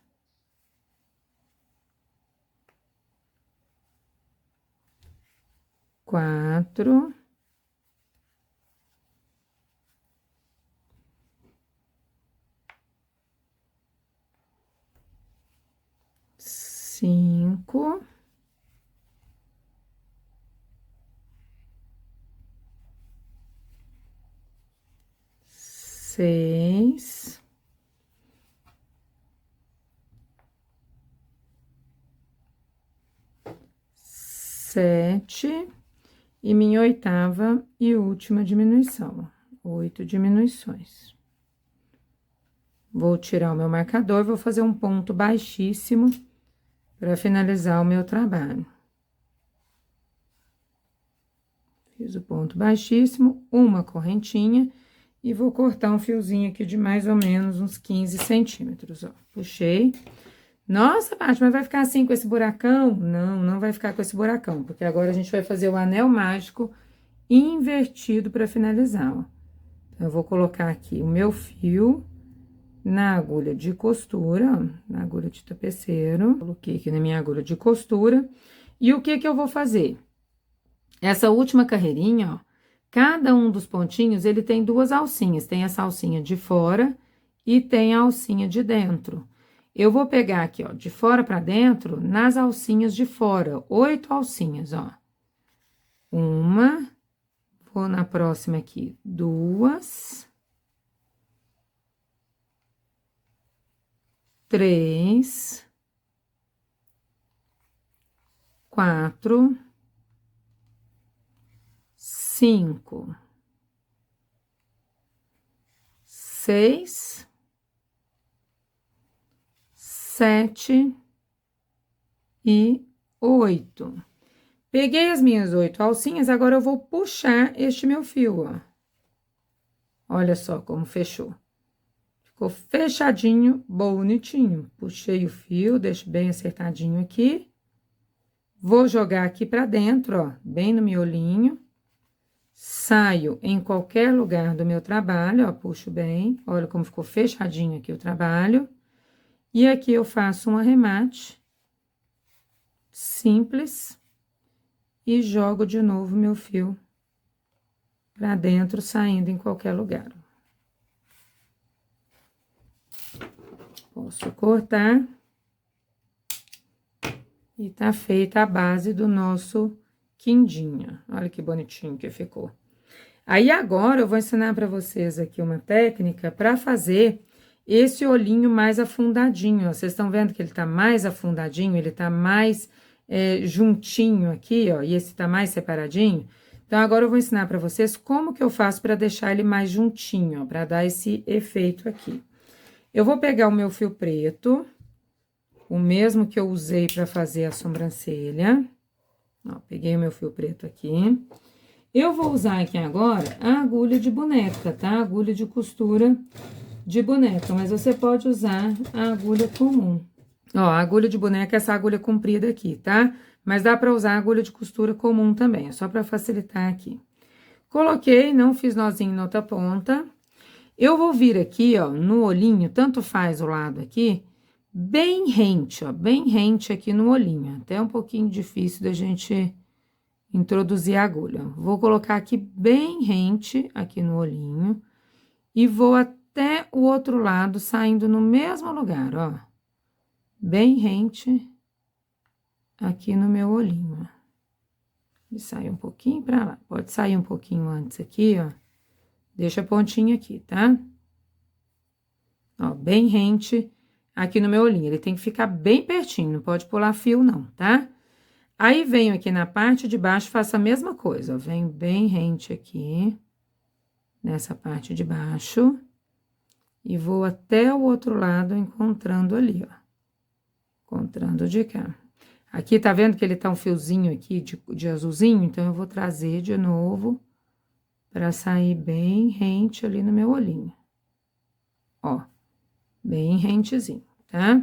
Quatro, 5, 6, 7 e minha oitava e última diminuição, ó, 8 diminuições. Vou tirar o meu marcador e vou fazer um ponto baixíssimo para finalizar o meu trabalho. Fiz o ponto baixíssimo, uma correntinha e vou cortar um fiozinho aqui de mais ou menos uns 15 centímetros, ó. Puxei. Nossa, Paty, mas vai ficar assim com esse buracão? Não, não vai ficar com esse buracão, porque agora a gente vai fazer o anel mágico invertido para finalizar, ó. Então, eu vou colocar aqui o meu fio na agulha de costura, ó, na agulha de tapeceiro. Coloquei aqui na minha agulha de costura. E o que que eu vou fazer? Essa última carreirinha, ó, cada um dos pontinhos, ele tem duas alcinhas. Tem essa alcinha de fora e tem a alcinha de dentro. Eu vou pegar aqui, ó, de fora pra dentro, nas alcinhas de fora, 8 alcinhas, ó. Uma, vou na próxima aqui, 2, 3, 4, 5, 6, 7 e 8. Peguei as minhas 8 alcinhas, agora eu vou puxar este meu fio, ó. Olha só como fechou. Ficou fechadinho, bonitinho. Puxei o fio, deixo bem acertadinho aqui. Vou jogar aqui pra dentro, ó, bem no miolinho. Saio em qualquer lugar do meu trabalho, ó, puxo bem. Olha como ficou fechadinho aqui o trabalho. E aqui eu faço um arremate simples e jogo de novo meu fio pra dentro, saindo em qualquer lugar. Posso cortar. E tá feita a base do nosso quindinho. Olha que bonitinho que ficou. Aí, agora, eu vou ensinar pra vocês aqui uma técnica pra fazer esse olhinho mais afundadinho, ó. Vocês estão vendo que ele tá mais afundadinho, ele tá mais juntinho aqui, ó, e esse tá mais separadinho? Então, agora eu vou ensinar pra vocês como que eu faço pra deixar ele mais juntinho, ó, pra dar esse efeito aqui. Eu vou pegar o meu fio preto, o mesmo que eu usei pra fazer a sobrancelha. Ó, peguei o meu fio preto aqui. Eu vou usar aqui agora a agulha de boneca, tá? Agulha de costura de boneca, mas você pode usar a agulha comum. Ó, a agulha de boneca é essa agulha comprida aqui, tá? Mas dá pra usar a agulha de costura comum também, é só pra facilitar aqui. Coloquei, não fiz nozinho na outra ponta. Eu vou vir aqui, ó, no olhinho, tanto faz o lado aqui, bem rente, ó, bem rente aqui no olhinho. Até um pouquinho difícil da gente introduzir a agulha. Vou colocar aqui bem rente aqui no olhinho e vou até o outro lado, saindo no mesmo lugar, ó. Bem rente aqui no meu olhinho, ó. E sai um pouquinho pra lá. Pode sair um pouquinho antes aqui, ó. Deixa a pontinha aqui, tá? Ó, bem rente aqui no meu olhinho. Ele tem que ficar bem pertinho, não pode pular fio não, tá? Aí, venho aqui na parte de baixo, faço a mesma coisa, ó. Venho bem rente aqui, nessa parte de baixo. E vou até o outro lado, encontrando ali, ó. Encontrando de cá. Aqui, tá vendo que ele tá um fiozinho aqui de azulzinho? Então, eu vou trazer de novo pra sair bem rente ali no meu olhinho. Ó, bem rentezinho, tá?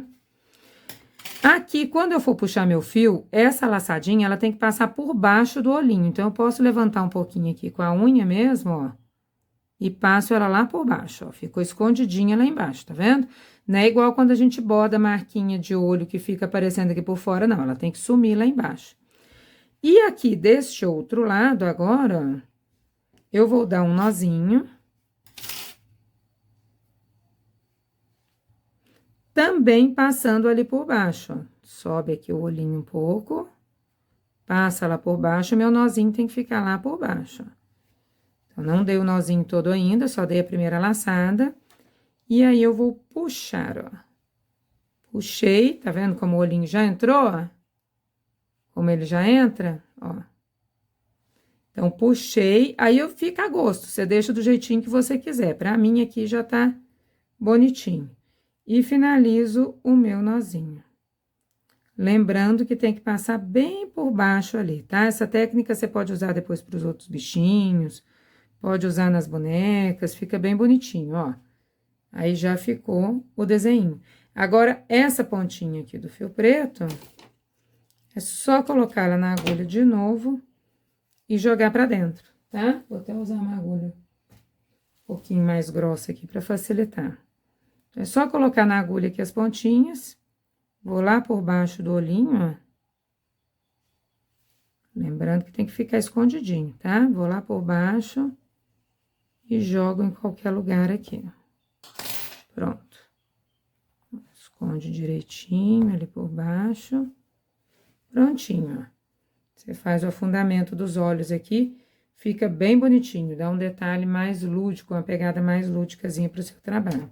Aqui, quando eu for puxar meu fio, essa laçadinha, ela tem que passar por baixo do olhinho. Então, eu posso levantar um pouquinho aqui com a unha mesmo, ó. E passo ela lá por baixo, ó. Ficou escondidinha lá embaixo, tá vendo? Não é igual quando a gente borda a marquinha de olho que fica aparecendo aqui por fora, não. Ela tem que sumir lá embaixo. E aqui, deste outro lado, agora, ó, eu vou dar um nozinho. Também passando ali por baixo, ó. Sobe aqui o olhinho um pouco. Passa lá por baixo, meu nozinho tem que ficar lá por baixo, ó. Então, não dei o nozinho todo ainda, só dei a primeira laçada. E aí, eu vou puxar, ó. Puxei, tá vendo como o olhinho já entrou, ó? Como ele já entra, ó. Então, puxei, aí eu fico a gosto, você deixa do jeitinho que você quiser. Pra mim, aqui já tá bonitinho. E finalizo o meu nozinho. Lembrando que tem que passar bem por baixo ali, tá? Essa técnica você pode usar depois pros outros bichinhos, pode usar nas bonecas, fica bem bonitinho, ó. Aí, já ficou o desenho. Agora, essa pontinha aqui do fio preto, é só colocar ela na agulha de novo e jogar pra dentro, tá? Vou até usar uma agulha um pouquinho mais grossa aqui pra facilitar. É só colocar na agulha aqui as pontinhas, vou lá por baixo do olhinho, ó. Lembrando que tem que ficar escondidinho, tá? Vou lá por baixo e jogo em qualquer lugar aqui, ó. Pronto. Esconde direitinho ali por baixo. Prontinho, ó. Você faz o afundamento dos olhos aqui, fica bem bonitinho, dá um detalhe mais lúdico, uma pegada mais lúdicazinha pro seu trabalho.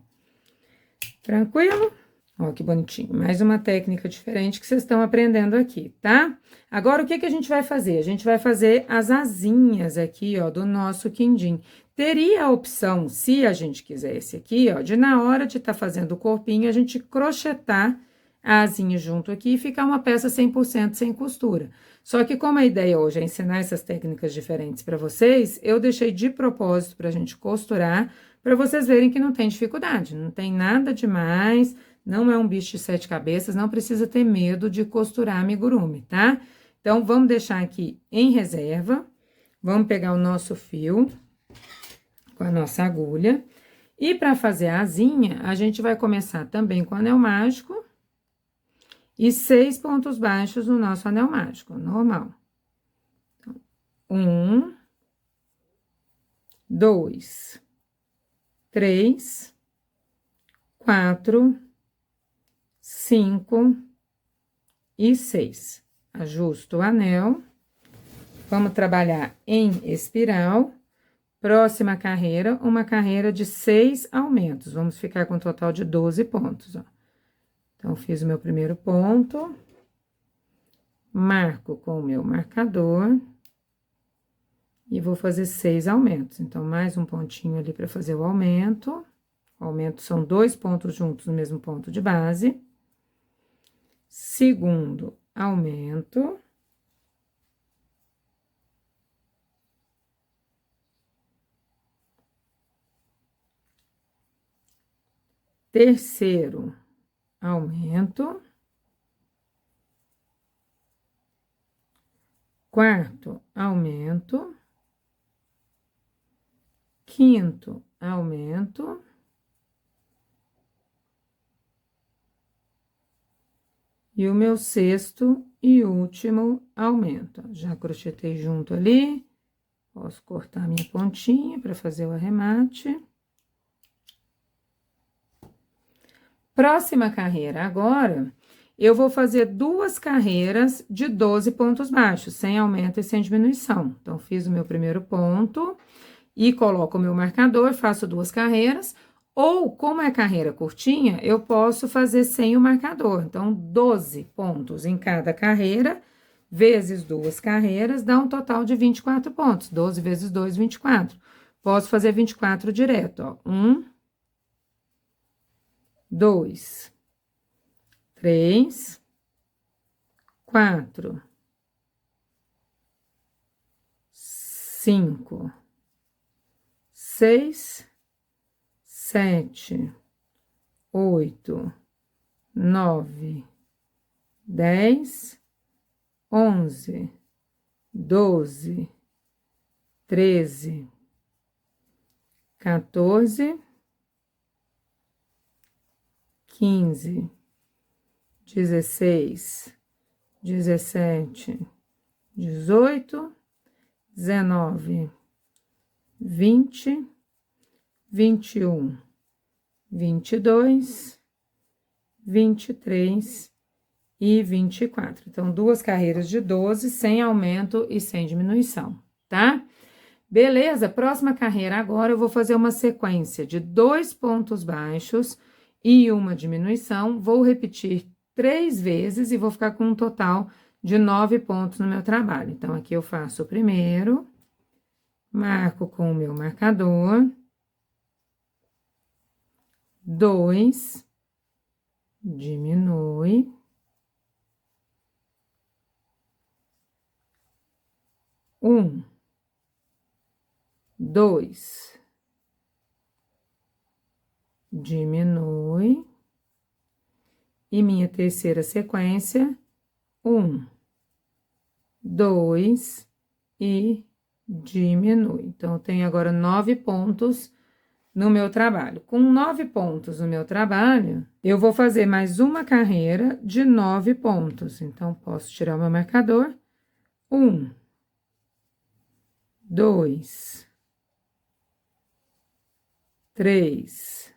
Tranquilo? Ó, que bonitinho. Mais uma técnica diferente que vocês estão aprendendo aqui, tá? Agora, o que que a gente vai fazer? A gente vai fazer as asinhas aqui, ó, do nosso quindim. Teria a opção, se a gente quisesse aqui, ó, de na hora de estar fazendo o corpinho, a gente crochetar a asinha junto aqui e ficar uma peça 100% sem costura. Só que como a ideia hoje é ensinar essas técnicas diferentes para vocês, eu deixei de propósito pra gente costurar, para vocês verem que não tem dificuldade, não tem nada demais, não é um bicho de 7 cabeças, não precisa ter medo de costurar amigurumi, tá? Então, vamos deixar aqui em reserva, vamos pegar o nosso fio com a nossa agulha, e para fazer a asinha, a gente vai começar também com anel mágico, e 6 pontos baixos no nosso anel mágico, normal. Então, 1, 2, 3, 4, 5 e 6. Ajusto o anel. Vamos trabalhar em espiral. Próxima carreira, uma carreira de 6 aumentos. Vamos ficar com um total de 12 pontos, ó. Então, fiz o meu primeiro ponto, marco com o meu marcador e vou fazer 6 aumentos. Então, mais um pontinho ali para fazer o aumento. O aumento são 2 pontos juntos no mesmo ponto de base. Segundo aumento. Terceiro aumento. Quarto aumento. Quinto aumento. E o meu sexto e último aumento. Já crochetei junto ali. Posso cortar minha pontinha para fazer o arremate. Próxima carreira, agora, eu vou fazer 2 carreiras de 12 pontos baixos, sem aumento e sem diminuição. Então, fiz o meu primeiro ponto e coloco o meu marcador, faço 2 carreiras, ou, como é carreira curtinha, eu posso fazer sem o marcador. Então, 12 pontos em cada carreira, vezes 2 carreiras, dá um total de 24 pontos. 12 vezes 2, 24. Posso fazer 24 direto, ó. 1, 2, 3, 4, 5, 6, 7, 8, 9, 10, 11, 12, 13, 14, 15, 16, 17, 18, 19, 20, 21, 22, 23 e 24. Então, 2 carreiras de 12, sem aumento e sem diminuição, tá? Beleza? Próxima carreira agora eu vou fazer uma sequência de 2 pontos baixos e uma diminuição. Vou repetir 3 vezes e vou ficar com um total de 9 pontos no meu trabalho. Então, aqui eu faço o primeiro, marco com o meu marcador, 2, diminui, 1, 2, diminui, e minha terceira sequência, 1, 2 e diminui. Então, eu tenho agora 9 pontos no meu trabalho. Com 9 pontos no meu trabalho, eu vou fazer mais uma carreira de 9 pontos. Então, posso tirar o meu marcador. 1, 2, 3,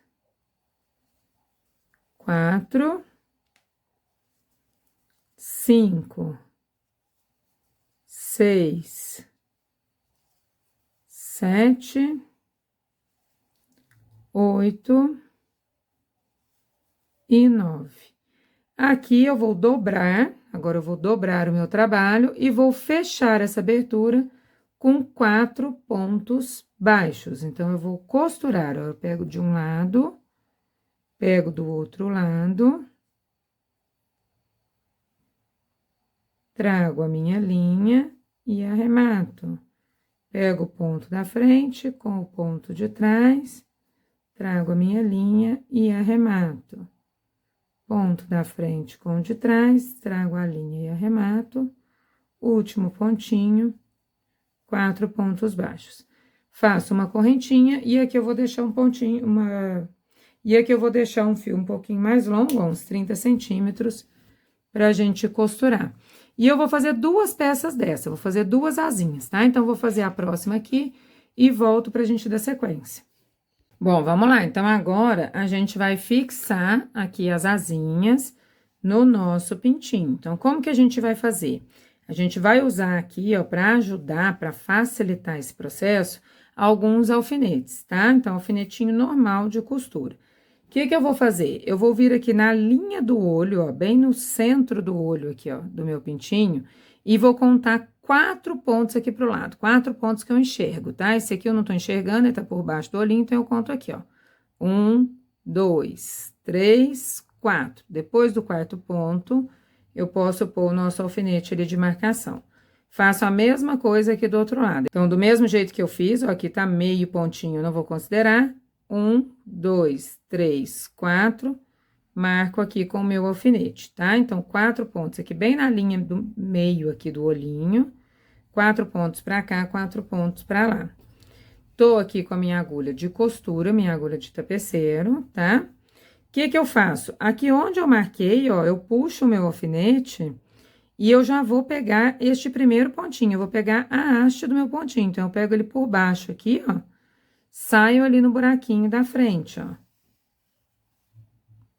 4, 5, 6, 7, 8 e 9. Aqui eu vou dobrar, agora eu vou dobrar o meu trabalho e vou fechar essa abertura com 4 pontos baixos. Então, eu vou costurar, ó, eu pego de um lado, pego do outro lado, trago a minha linha e arremato. Pego o ponto da frente com o ponto de trás, trago a minha linha e arremato. Ponto da frente com o de trás, trago a linha e arremato. Último pontinho, 4 pontos baixos. Faço uma correntinha e aqui eu vou deixar um pontinho, E aqui eu vou deixar um fio um pouquinho mais longo, uns 30 centímetros, pra gente costurar. E eu vou fazer 2 peças dessa, vou fazer 2 asinhas, tá? Então, vou fazer a próxima aqui e volto pra gente dar sequência. Bom, vamos lá. Então, agora, a gente vai fixar aqui as asinhas no nosso pintinho. Então, como que a gente vai fazer? A gente vai usar aqui, ó, pra ajudar, pra facilitar esse processo, alguns alfinetes, tá? Então, alfinetinho normal de costura. O que que eu vou fazer? Eu vou vir aqui na linha do olho, ó, bem no centro do olho aqui, ó, do meu pintinho, e vou contar 4 pontos aqui pro lado, 4 pontos que eu enxergo, tá? Esse aqui eu não tô enxergando, ele tá por baixo do olhinho, então eu conto aqui, ó. 1, 2, 3, 4. Depois do 4º ponto, eu posso pôr o nosso alfinete ali de marcação. Faço a mesma coisa aqui do outro lado. Então, do mesmo jeito que eu fiz, ó, aqui tá meio pontinho, eu não vou considerar. 1, 2, 3, 4, marco aqui com o meu alfinete, tá? Então, 4 pontos aqui, bem na linha do meio aqui do olhinho, 4 pontos pra cá, 4 pontos pra lá. Tô aqui com a minha agulha de costura, minha agulha de tapeceiro, tá? O que que eu faço? Aqui onde eu marquei, ó, eu puxo o meu alfinete e eu já vou pegar este primeiro pontinho, eu vou pegar a haste do meu pontinho. Então, eu pego ele por baixo aqui, ó, saio ali no buraquinho da frente, ó.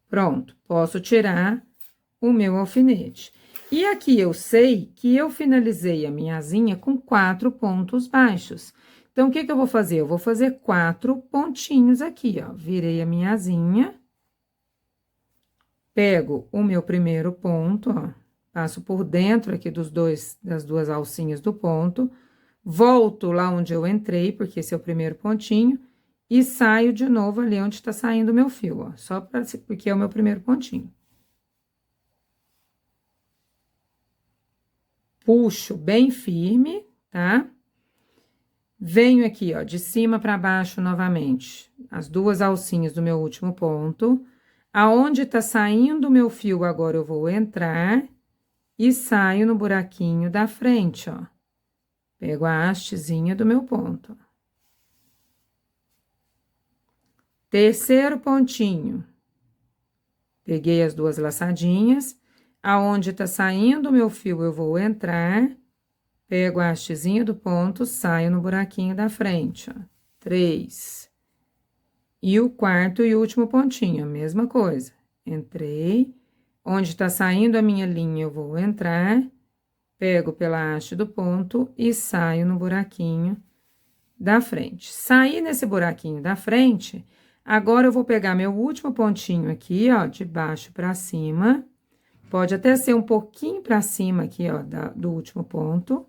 Pronto, posso tirar o meu alfinete. E aqui eu sei que eu finalizei a minha asinha com 4 pontos baixos. Então, o que que eu vou fazer? Eu vou fazer 4 pontinhos aqui, ó. Virei a minha asinha. Pego o meu primeiro ponto, ó. Passo por dentro aqui das 2 alcinhas do ponto. Volto lá onde eu entrei, porque esse é o primeiro pontinho. E saio de novo ali onde tá saindo o meu fio, ó. Só porque é o meu primeiro pontinho. Puxo bem firme, tá? Venho aqui, ó, de cima pra baixo novamente, as 2 alcinhas do meu último ponto. Aonde tá saindo o meu fio, agora eu vou entrar e saio no buraquinho da frente, ó. Pego a hastezinha do meu ponto. Terceiro pontinho. Peguei as 2 laçadinhas. Aonde tá saindo o meu fio, eu vou entrar, pego a hastezinha do ponto, saio no buraquinho da frente, ó. 3. E o 4º e último pontinho, a mesma coisa. Entrei, onde tá saindo a minha linha, eu vou entrar, pego pela haste do ponto e saio no buraquinho da frente. Saí nesse buraquinho da frente, agora eu vou pegar meu último pontinho aqui, ó, de baixo pra cima. Pode até ser um pouquinho pra cima aqui, ó, do último ponto.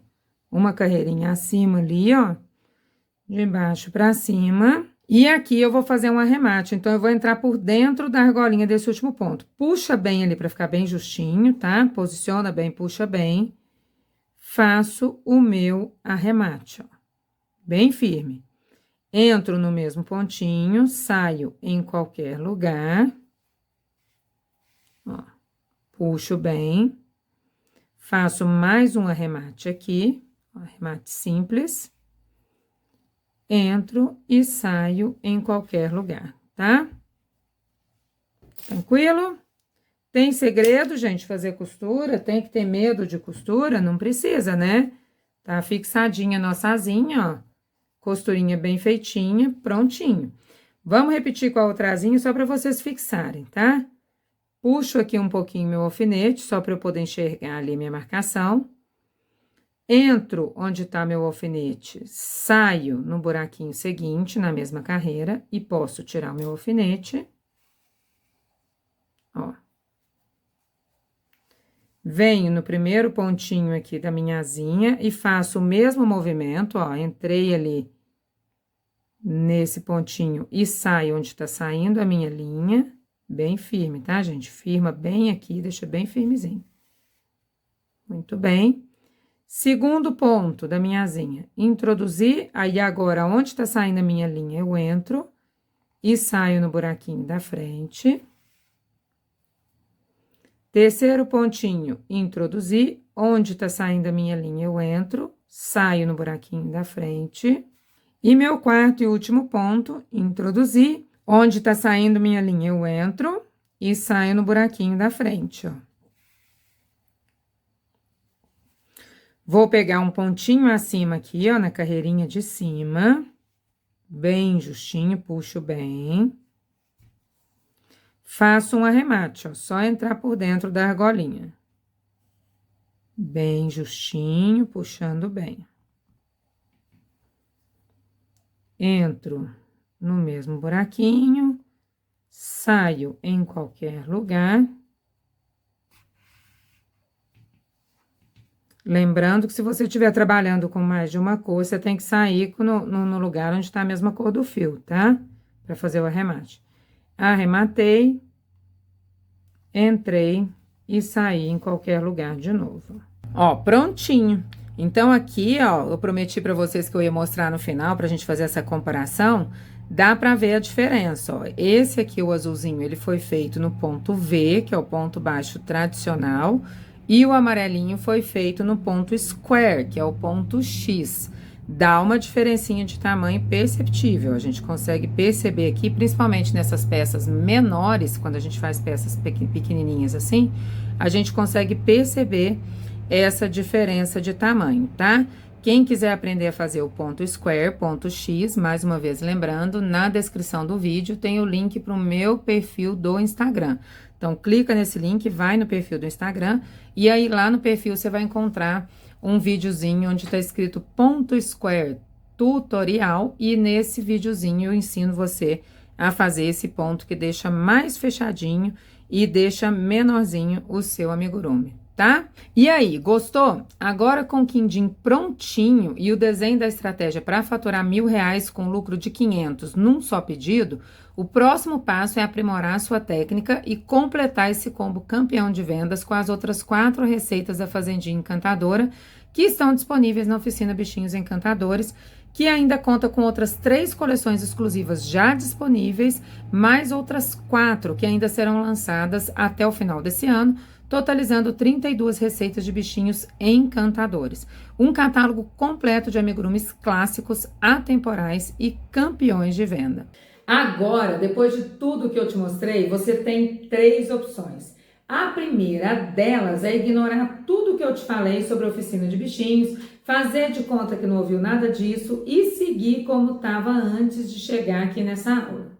Uma carreirinha acima ali, ó, de baixo pra cima. E aqui eu vou fazer um arremate, então eu vou entrar por dentro da argolinha desse último ponto. Puxa bem ali pra ficar bem justinho, tá? Posiciona bem, puxa bem. Faço o meu arremate, ó, bem firme. Entro no mesmo pontinho, saio em qualquer lugar. Ó, puxo bem. Faço mais um arremate aqui, um arremate simples. Entro e saio em qualquer lugar, tá? Tranquilo? Tem segredo, gente, fazer costura? Tem que ter medo de costura? Não precisa, né? Tá fixadinha a nossa asinha, ó. Costurinha bem feitinha, prontinho. Vamos repetir com a outra asinha só para vocês fixarem, tá? Puxo aqui um pouquinho meu alfinete, só para eu poder enxergar ali minha marcação. Entro onde tá meu alfinete, saio no buraquinho seguinte, na mesma carreira, e posso tirar o meu alfinete. Ó. Venho no primeiro pontinho aqui da minha asinha e faço o mesmo movimento, ó. Entrei ali nesse pontinho e saio onde tá saindo a minha linha, bem firme, tá, gente? Firma bem aqui, deixa bem firmezinho. Muito bem. Segundo ponto da minha asinha, introduzi, aí agora, onde tá saindo a minha linha, eu entro e saio no buraquinho da frente. Terceiro pontinho, introduzi, onde tá saindo a minha linha, eu entro, saio no buraquinho da frente. E meu quarto e último ponto, introduzi, onde tá saindo minha linha, eu entro e saio no buraquinho da frente, ó. Vou pegar um pontinho acima aqui, ó, na carreirinha de cima, bem justinho, puxo bem. Faço um arremate, ó, só entrar por dentro da argolinha. Bem justinho, puxando bem. Entro no mesmo buraquinho, saio em qualquer lugar. Lembrando que se você estiver trabalhando com mais de uma cor, você tem que sair no lugar onde está a mesma cor do fio, tá? Para fazer o arremate. Arrematei, entrei e saí em qualquer lugar de novo. Ó, prontinho. Então, aqui, ó, eu prometi para vocês que eu ia mostrar no final, pra gente fazer essa comparação. Dá pra ver a diferença, ó. Esse aqui, o azulzinho, ele foi feito no ponto V, que é o ponto baixo tradicional. E o amarelinho foi feito no ponto square, que é o ponto X. Dá uma diferencinha de tamanho perceptível. A gente consegue perceber aqui, principalmente nessas peças menores, quando a gente faz peças pequenininhas assim, a gente consegue perceber essa diferença de tamanho, tá? Quem quiser aprender a fazer o ponto square, ponto X, mais uma vez lembrando, na descrição do vídeo tem o link para o meu perfil do Instagram. Então, clica nesse link, vai no perfil do Instagram, e aí lá no perfil você vai encontrar um videozinho onde tá escrito ponto square tutorial, e nesse videozinho eu ensino você a fazer esse ponto que deixa mais fechadinho e deixa menorzinho o seu amigurumi, tá? E aí, gostou? Agora com o quindim prontinho e o desenho da estratégia para faturar R$1.000 com lucro de 500 num só pedido, o próximo passo é aprimorar a sua técnica e completar esse combo campeão de vendas com as outras 4 receitas da Fazendinha Encantadora, que estão disponíveis na oficina Bichinhos Encantadores, que ainda conta com outras 3 coleções exclusivas já disponíveis, mais outras 4 que ainda serão lançadas até o final desse ano, totalizando 32 receitas de bichinhos encantadores. Um catálogo completo de amigurumis clássicos, atemporais e campeões de venda. Agora, depois de tudo que eu te mostrei, você tem 3 opções. A primeira delas é ignorar tudo que eu te falei sobre a oficina de bichinhos, fazer de conta que não ouviu nada disso e seguir como estava antes de chegar aqui nessa aula.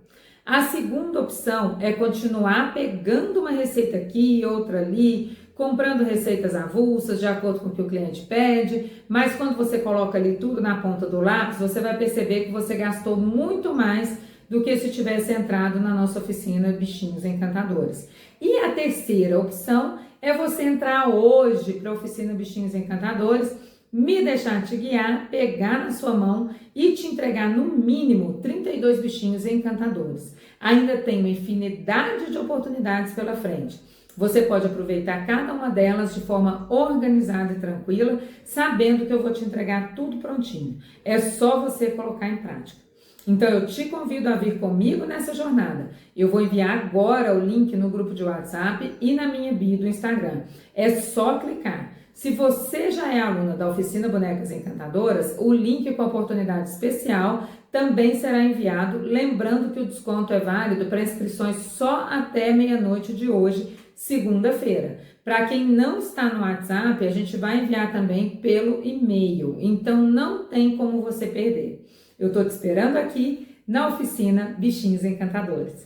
A segunda opção é continuar pegando uma receita aqui, outra ali, comprando receitas avulsas, de acordo com o que o cliente pede, mas quando você coloca ali tudo na ponta do lápis, você vai perceber que você gastou muito mais do que se tivesse entrado na nossa oficina Bichinhos Encantadores. E a terceira opção é você entrar hoje para a oficina Bichinhos Encantadores, me deixar te guiar, pegar na sua mão e te entregar no mínimo 32 bichinhos encantadores. Ainda tem uma infinidade de oportunidades pela frente. Você pode aproveitar cada uma delas de forma organizada e tranquila, sabendo que eu vou te entregar tudo prontinho. É só você colocar em prática. Então eu te convido a vir comigo nessa jornada. Eu vou enviar agora o link no grupo de WhatsApp e na minha bio do Instagram. É só clicar. Se você já é aluna da Oficina Bonecas Encantadoras, o link com a oportunidade especial também será enviado, lembrando que o desconto é válido para inscrições só até meia-noite de hoje, segunda-feira. Para quem não está no WhatsApp, a gente vai enviar também pelo e-mail, então não tem como você perder. Eu estou te esperando aqui na Oficina Bichinhos Encantadores.